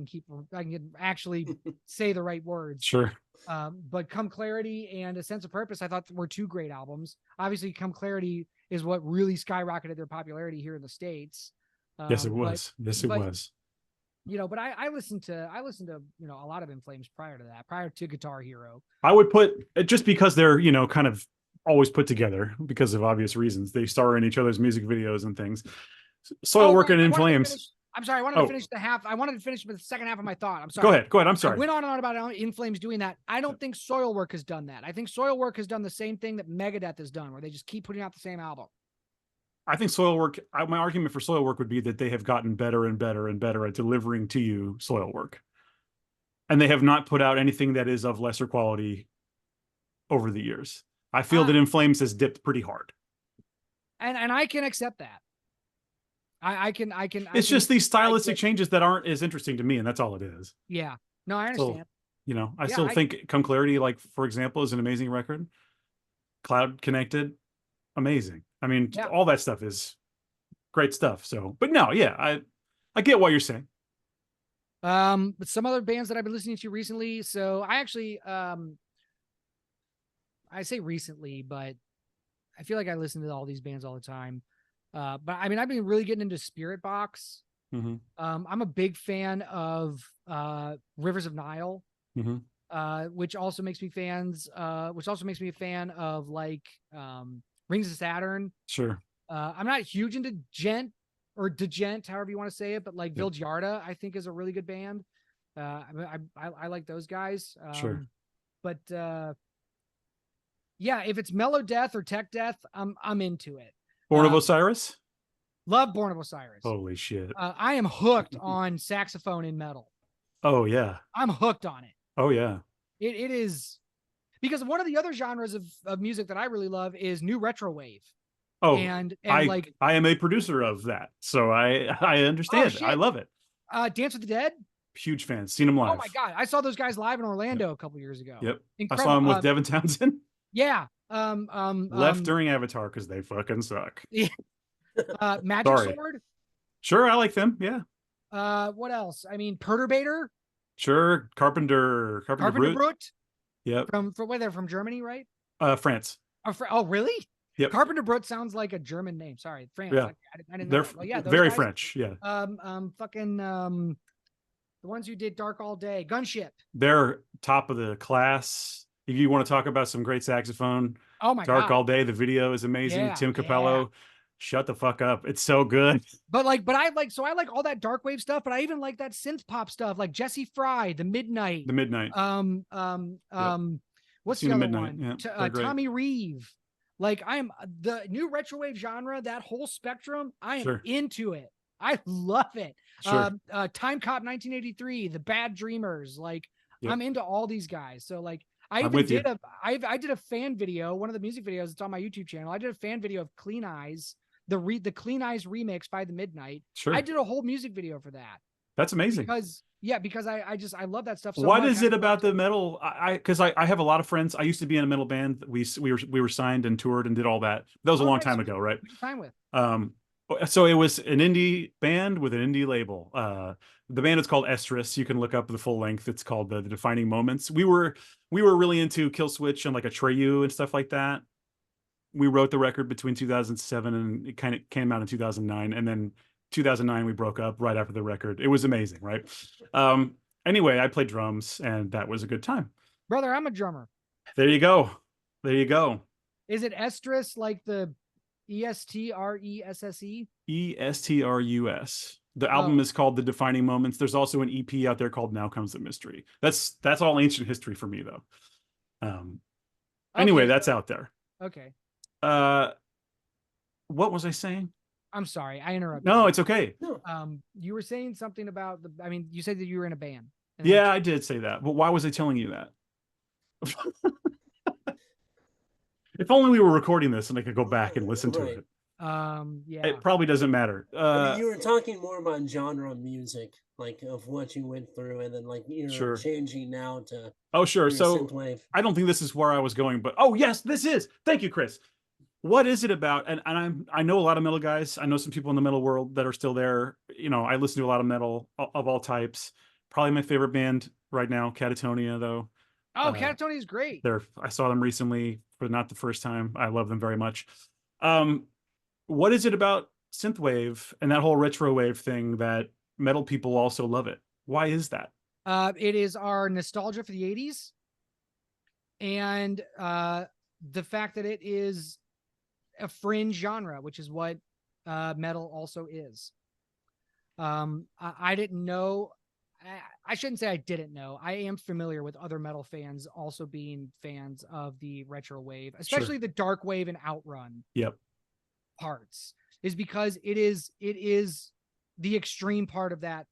can actually say the right words. Sure. But Come Clarity and A Sense of Purpose, I thought were two great albums. Obviously, Come Clarity is what really skyrocketed their popularity here in the States. Yes, it was. But I listened to a lot of In Flames prior to that, prior to Guitar Hero. I would put, just because they're kind of always put together because of obvious reasons. They star in each other's music videos and things. Soilwork and In Flames. I'm sorry. I wanted to finish I wanted to finish with the second half of my thought. I'm sorry. Go ahead. I'm sorry. I went on and on about In Flames doing that. I don't think Soilwork has done that. I think Soilwork has done the same thing that Megadeth has done, where they just keep putting out the same album. I think Soilwork, my argument for Soilwork would be that they have gotten better and better and better at delivering to you Soilwork. And they have not put out anything that is of lesser quality over the years. I feel that In Flames has dipped pretty hard. And I can accept that. I can. It's just these stylistic changes that aren't as interesting to me, and that's all it is. Yeah. No, I understand. So, I still think Come Clarity, for example, is an amazing record. Cloud Connected, amazing. I mean, all that stuff is great stuff. So, but no, yeah, I get what you're saying. But some other bands that I've been listening to recently. So I actually, I say recently, but I feel like I listen to all these bands all the time. But I mean, I've been really getting into Spirit Box. Mm-hmm. I'm a big fan of Rivers of Nile, which also makes me a fan of like Rings of Saturn. Sure. I'm not huge into Gent or Degent, however you want to say it, but like Viljarda, I think is a really good band. I like those guys. Sure. But yeah, if it's mellow death or tech death, I'm into it. Born of Osiris. Love Born of Osiris. Holy shit. I am hooked on saxophone in metal. Oh yeah. I'm hooked on it. Oh yeah. It is because one of the other genres of music that I really love is new retro wave. Oh, and I am a producer of that, so I understand. I love it. Dance with the Dead. Huge fan. Seen them live. Oh my god, I saw those guys live in Orlando a couple years ago. Yep. Incredible. I saw them with Devin Townsend. Yeah. Left during Avatar because they fucking suck. Yeah. Magic Sword. Sure, I like them. Yeah. What else? I mean, Perturbator. Sure, Carpenter Brut. Yep. From where they're from, Germany, right? France. Oh, really? Yep. Carpenter Brut sounds like a German name. Sorry, France. Yeah. I didn't know. They're well, yeah, very guys, French. Yeah. The ones who did Dark All Day, Gunship. They're top of the class. If you want to talk about some great saxophone, oh my Dark god, All Day. The video is amazing. Yeah, Tim Capello. Shut the fuck up. It's so good. But I like all that dark wave stuff, but I even like that synth pop stuff, like Jesse Fry, The Midnight. What's the other one? Yeah, Tommy Reeve. Like I'm the new retro wave genre, that whole spectrum, I am into it. I love it. Sure. Time Cop 1983, The Bad Dreamers. Like I'm into all these guys. So like I did a fan video, one of the music videos that's on my YouTube channel. I did a fan video of Clean Eyes, the Clean Eyes remix by The Midnight. Sure. I did a whole music video for that. That's amazing. Because I love that stuff so what much. Is it about the metal? Because I have a lot of friends. I used to be in a metal band. We were signed and toured and did all that. That was a long time ago, right? Time with. So it was an indie band with an indie label. The band is called Estrus. You can look up the full length. It's called the Defining Moments. We were really into Kill Switch and like Atreyu and stuff like that. We wrote the record between 2007 and it kind of came out in 2009, and then 2009 we broke up right after the record. It was amazing, right? Anyway, I played drums and that was a good time. Brother, I'm a drummer. There you go. Is it Estrus like the ESTRESSE? ESTRUS. The album is called The Defining Moments. There's also an EP out there called Now Comes the Mystery. That's all ancient history for me though. Anyway, that's out there. Okay. What was I saying? I'm sorry, I interrupted. No, it's okay. You were saying something about you said that you were in a band. Yeah, I did say that. But why was I telling you that? If only we were recording this and I could go back and listen to it. Yeah. It probably doesn't matter. You were talking more about genre music, like of what you went through, and then like you're changing now to. Oh, sure. So synthwave. I don't think this is where I was going, but yes, this is. Thank you, Chris. What is it about? And I know a lot of metal guys. I know some people in the metal world that are still there. I listen to a lot of metal of all types. Probably my favorite band right now, Catatonia, though. Oh, Catatonia is great. I saw them recently, but not the first time. I love them very much. What is it about synthwave and that whole retro wave thing that metal people also love it? Why is that? It is our nostalgia for the 80s. And the fact that it is a fringe genre, which is what metal also is. I didn't know. I shouldn't say I didn't know. I am familiar with other metal fans also being fans of the retro wave, especially the dark wave and outrun. Yep. Parts is because it is the extreme part of that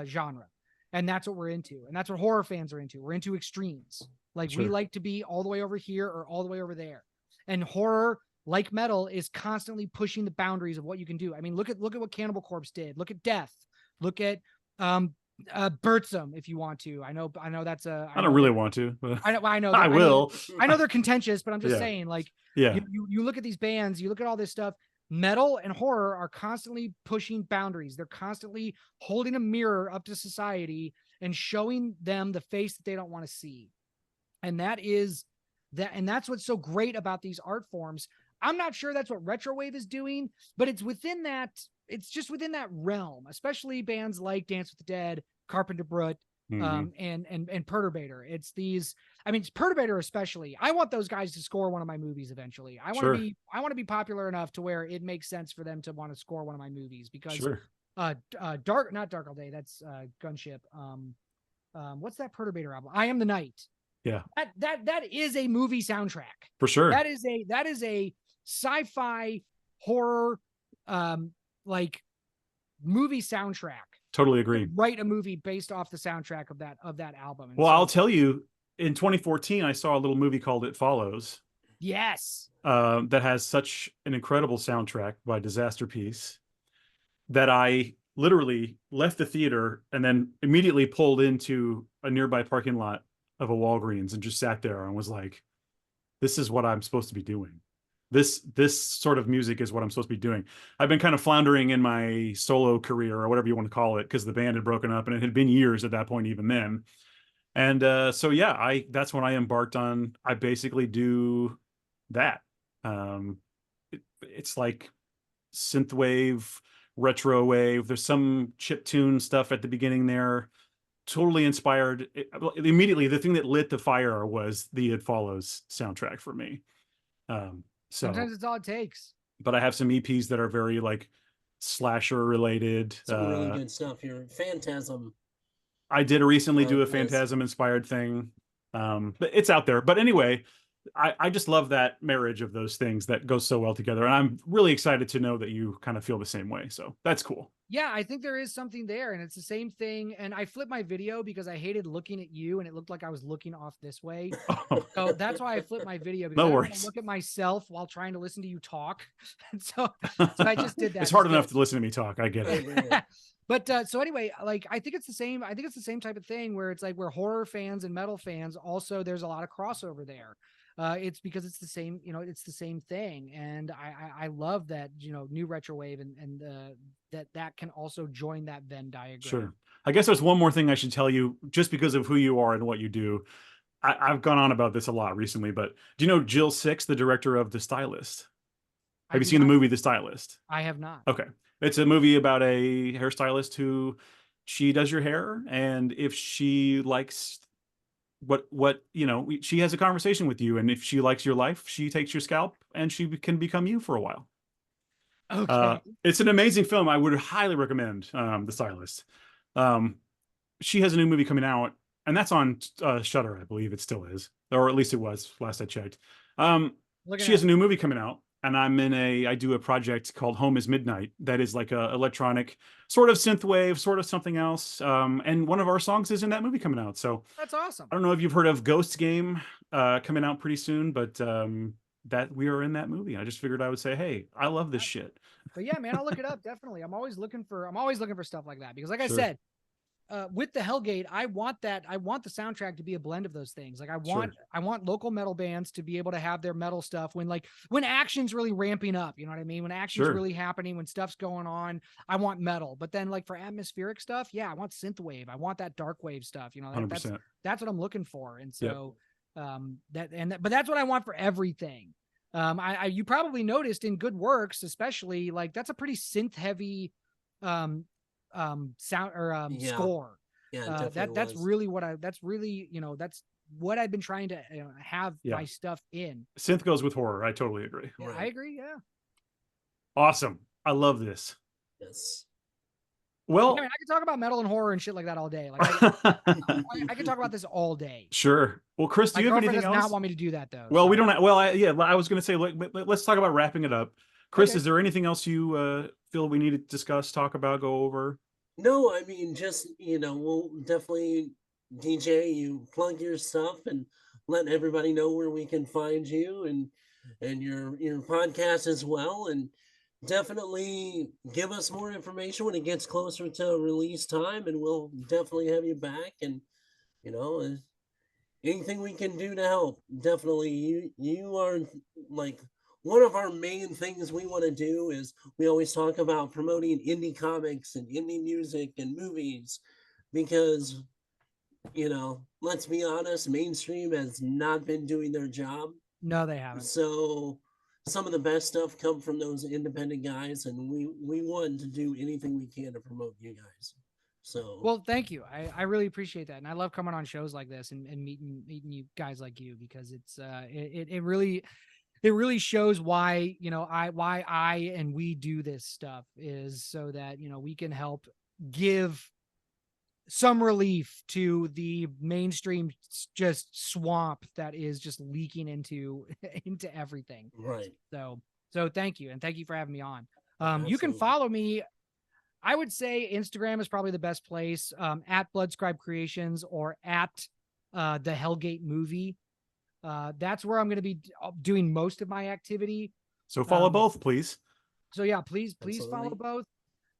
genre, and that's what we're into, and that's what horror fans are into. We're into extremes. Like we like to be all the way over here or all the way over there, and horror, like metal, is constantly pushing the boundaries of what you can do. I mean, look at what Cannibal Corpse did. Look at Death. Look at Birdsum if you want to. I know that's a. I don't really want to. But I know. I will. I know they're contentious, but I'm just saying, like, you look at these bands, you look at all this stuff. metal and horror are constantly pushing boundaries. They're constantly holding a mirror up to society and showing them the face that they don't want to see. And that's what's so great about these art forms. I'm not sure that's what retrowave is doing, but it's just within that realm, especially bands like Dance with the Dead, Carpenter Brut, and Perturbator. It's these, I mean, Perturbator especially. I want those guys to score one of my movies eventually. I want to be popular enough to where it makes sense for them to want to score one of my movies, because not Dark All Day, that's Gunship. What's that Perturbator album? I Am the Night. Yeah. That is a movie soundtrack. For sure. That is a sci-fi horror like movie soundtrack. Totally agree. Write a movie based off the soundtrack of that album. And well, I'll tell you, in 2014, I saw a little movie called It Follows. Yes. That has such an incredible soundtrack by Disaster Piece that I literally left the theater and then immediately pulled into a nearby parking lot of a Walgreens and just sat there and was like, this is what I'm supposed to be doing. This sort of music is what I'm supposed to be doing. I've been kind of floundering in my solo career, or whatever you want to call it, because the band had broken up and it had been years at that point, even then. And so yeah, that's when I embarked on. I basically do that. It's like synthwave, retro wave. There's some chiptune stuff at the beginning there. Totally inspired. Immediately, the thing that lit the fire was the It Follows soundtrack for me. So sometimes it's all it takes. But I have some EPs that are very like slasher related. Some really good stuff here. Phantasm. I did recently do a Phantasm inspired thing. But it's out there. But anyway, I just love that marriage of those things that goes so well together. And I'm really excited to know that you kind of feel the same way. So that's cool. Yeah, I think there is something there, and it's the same thing. And I flipped my video because I hated looking at you, and it looked like I was looking off this way. So that's why I flipped my video, because I don't want to look at myself while trying to listen to you talk. And so I just did that. It's hard enough to listen to me talk. I get it. But so anyway, like I think it's the same type of thing where it's like where horror fans and metal fans also, there's a lot of crossover there. It's because it's the same, it's the same thing. And I love that, new retrowave and that can also join that Venn diagram. Sure. I guess there's one more thing I should tell you, just because of who you are and what you do. I've gone on about this a lot recently, but do you know Jill Six, the director of The Stylist? Have you seen the movie The Stylist? I have not. Okay. It's a movie about a hairstylist who, she does your hair, and if she likes she has a conversation with you, and if she likes your life, she takes your scalp and she can become you for a while. Okay. It's an amazing film. I would highly recommend The Stylist. She has a new movie coming out, and that's on Shudder, I believe it still is, or at least it was last I checked. She has a new movie coming out, and I do a project called Home is Midnight that is like a electronic sort of synthwave, sort of something else. And one of our songs is in that movie coming out. So that's awesome. I don't know if you've heard of Ghost Game coming out pretty soon, but that we are in that movie. I just figured I would say, hey, I love this shit. But yeah, man, I'll look it up. Definitely. I'm always looking for stuff like that, because like I said, with the Hellgate, I want the soundtrack to be a blend of those things. Like I want local metal bands to be able to have their metal stuff when action's really ramping up, you know what I mean? When action's really happening, when stuff's going on, I want metal. But then like for atmospheric stuff, yeah, I want synthwave. I want that dark wave stuff, that's what I'm looking for. And so but that's what I want for everything. You probably noticed in Good Works, especially, like that's a pretty synth heavy sound or score. Yeah, that's really what that's what I've been trying to have my stuff in. Synth goes with horror. I totally agree. Yeah, I agree. Yeah. Awesome. I love this. Yes. Well, I can talk about metal and horror and shit like that all day. Like I can talk about this all day. Sure. Well, Chris, do you have anything else? My girlfriend does not want me to do that though. Well, we don't. Well, I was going to say, let's talk about wrapping it up. Chris, is there anything else you feel we need to discuss, talk about, go over? No, I mean, just, we'll definitely, DJ, you plug your stuff and let everybody know where we can find you and your podcast as well. And definitely give us more information when it gets closer to release time, and we'll definitely have you back. And, anything we can do to help, definitely. You are like one of our main things we want to do is we always talk about promoting indie comics and indie music and movies because, let's be honest, mainstream has not been doing their job. No, they haven't. So some of the best stuff come from those independent guys, and we want to do anything we can to promote you guys. So well, thank you. I really appreciate that, and I love coming on shows like this and meeting you guys like you, because it's it really shows why why I and we do this stuff, is so that we can help give some relief to the mainstream just swamp that is just leaking into everything. right. So thank you, and thank you for having me on. You can Absolutely. follow me. I would say Instagram is probably the best place, at Bloodscribe Creations or at the Hellgate Movie. That's where I'm going to be doing most of my activity. So follow both, please. So yeah, please Absolutely. follow both.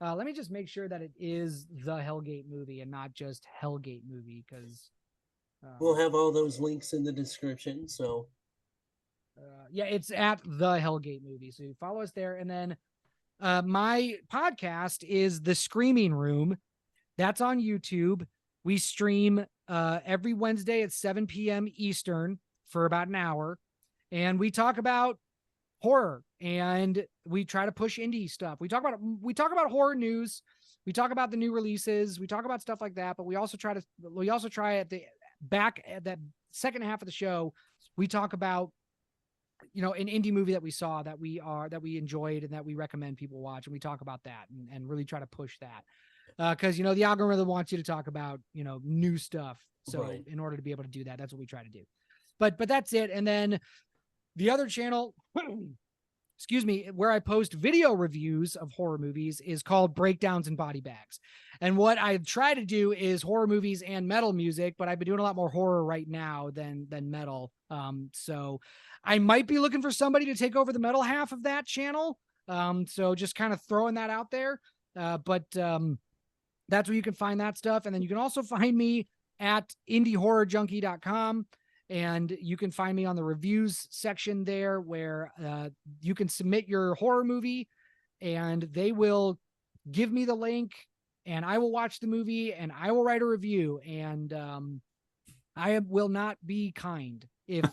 Let me just make sure that it is the Hellgate Movie and not just Hellgate Movie, because We'll have all those links in the description. So yeah, it's at the Hellgate Movie. So you follow us there, and then my podcast is The Screaming Room. That's on YouTube. We stream every Wednesday at 7 p.m. Eastern for about an hour, and we talk about horror, and we try to push indie stuff. We talk about horror news. We talk about the new releases. We talk about stuff like that, but we also try at the back at that second half of the show, we talk about an indie movie that we saw that we enjoyed and that we recommend people watch, and we talk about that and really try to push that. Because the algorithm wants you to talk about new stuff. So right. in order to be able to do that, that's what we try to do. But that's it. And then the other channel, excuse me, where I post video reviews of horror movies is called Breakdowns and Body Bags. And what I try to do is horror movies and metal music, but I've been doing a lot more horror right now than metal. So I might be looking for somebody to take over the metal half of that channel. So just kind of throwing that out there. But that's where you can find that stuff. And then you can also find me at indiehorrorjunkie.com. And you can find me on the reviews section there, where you can submit your horror movie and they will give me the link, and I will watch the movie and I will write a review. And I will not be kind if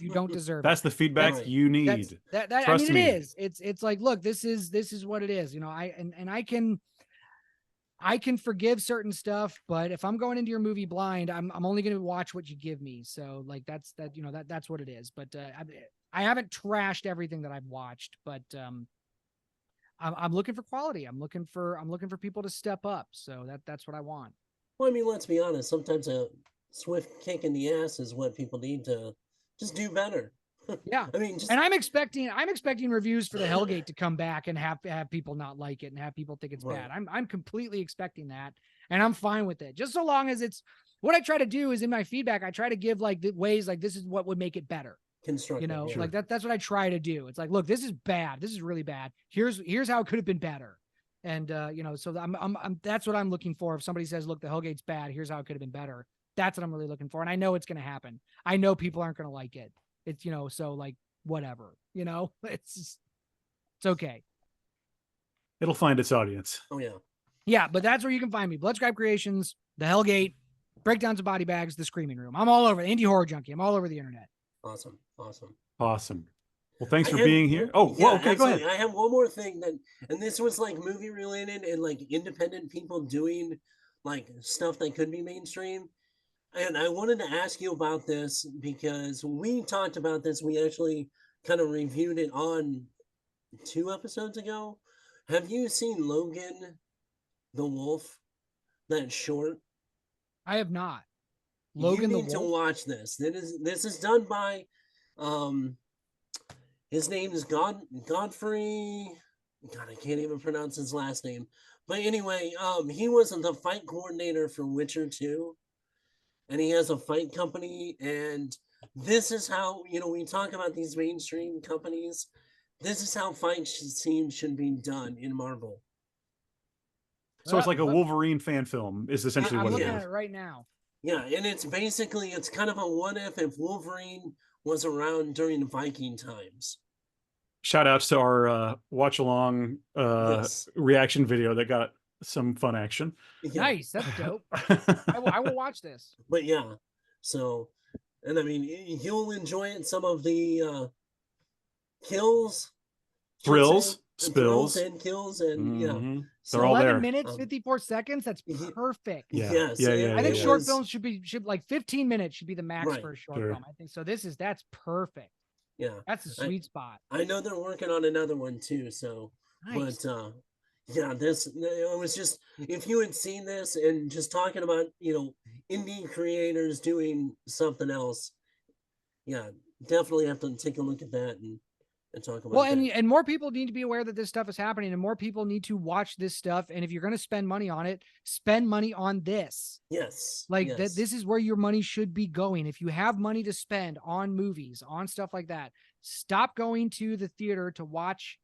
you don't deserve That's it. the feedback Right. you need. Trust it me. is. It's like, look, this is what it is. I can forgive certain stuff, but if I'm going into your movie blind, I'm only going to watch what you give me. So like that's what it is. But I haven't trashed everything that I've watched, but I'm looking for quality. I'm looking for people to step up. So that's what I want. Well, I mean, let's be honest. Sometimes a swift kick in the ass is what people need to just do better. Yeah. I mean, and I'm expecting reviews for the Hellgate to come back and have people not like it and have people think it's Right. bad. I'm completely expecting that, and I'm fine with it. Just so long as it's what I try to do is in my feedback, I try to give like the ways, like this is what would make it better. constructive. Yeah. Sure. Like that's what I try to do. It's like, look, this is bad. This is really bad. Here's how it could have been better. And so I'm that's what I'm looking for. If somebody says, look, the Hellgate's bad, here's how it could have been better. That's what I'm really looking for. And I know it's going to happen. I know people aren't going to like it. It's, so like, whatever, it's okay. It'll find its audience. Oh yeah. Yeah, but that's where you can find me. Bloodscribe Creations, the Hellgate, Breakdowns of Body Bags, the Screaming Room. I'm all over Indie Horror Junkie. I'm all over the internet. Awesome. Well, thanks for being here. Oh, yeah, well, okay, absolutely. go ahead. I have one more thing and this was like movie related and like independent people doing like stuff that could be mainstream. And I wanted to ask you about this because we talked about this. We actually kind of reviewed it on 2 episodes ago. Have you seen Logan the Wolf? That short? I have not. Logan you the need to Wolf? watch this. This is done by his name is Godfrey. God, I can't even pronounce his last name. But anyway, he was the fight coordinator for Witcher 2. And he has a fight company, and this is how, we talk about these mainstream companies. This is how fight scenes should be done in Marvel. So it's like a Wolverine fan film is essentially I'm what it looking is. at it right now. Yeah, and it's kind of a what if Wolverine was around during Viking times. shout outs to our watch along Yes. reaction video that got some fun action. Yeah. Nice. That's dope. I will watch this. But yeah, so, and I mean, you'll enjoy it. Some of the kills, should Thrills, say, and thrills spills. and kills, and yeah. Mhm. So, They're all 11 there. minutes, 54 seconds. That's perfect. Yeah. Yes, Yeah. I think it short was- films should like 15 minutes should be the max Right. for a short Sure. film. I think so. That's perfect. Yeah, That's a sweet spot. I know they're working on another one too. So, Nice. but yeah, this it was just, if you had seen this and just talking about, you know, indie creators doing something else, yeah, definitely have to take a look at that and talk about Well, that. and more people need to be aware that this stuff is happening, and more people need to watch this stuff. And if you're going to spend money on it, spend money on this. Yes, Like yes. that, this is where your money should be going. If you have money to spend on movies, on stuff like that, stop going to the theater to watch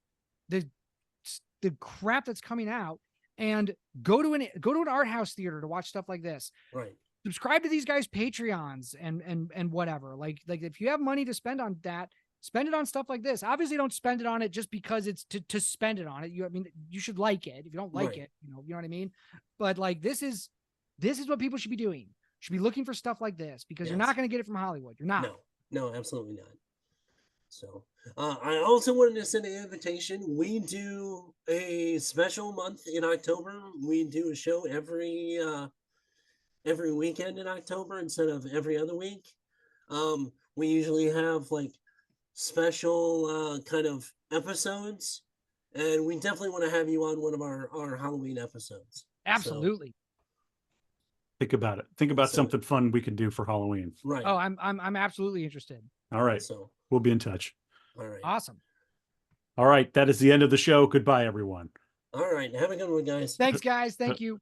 the crap that's coming out, and go to an art house theater to watch stuff like this. Right. Subscribe to these guys' Patreons and whatever. Like if you have money to spend on that, spend it on stuff like this. Obviously, don't spend it on it just because it's to spend it on it. I mean, you should like it. If you don't like Right. it, you know what I mean. But like this is what people should be doing. Should be looking for stuff like this, because you're Yes. not going to get it from Hollywood. You're not. No, absolutely not. So, I also wanted to send an invitation. We do a special month in October. We do a show every weekend in October instead of every other week. We usually have like special kind of episodes, and we definitely want to have you on one of our Halloween episodes. Absolutely. Think about it. Think about So- something fun we can do for Halloween. Right. Oh, I'm absolutely interested. All right. So, We'll be in touch. all right. Awesome. All right. That is the end of the show. Goodbye, everyone. All right. Have a good one, guys. Thanks, guys. Thank you.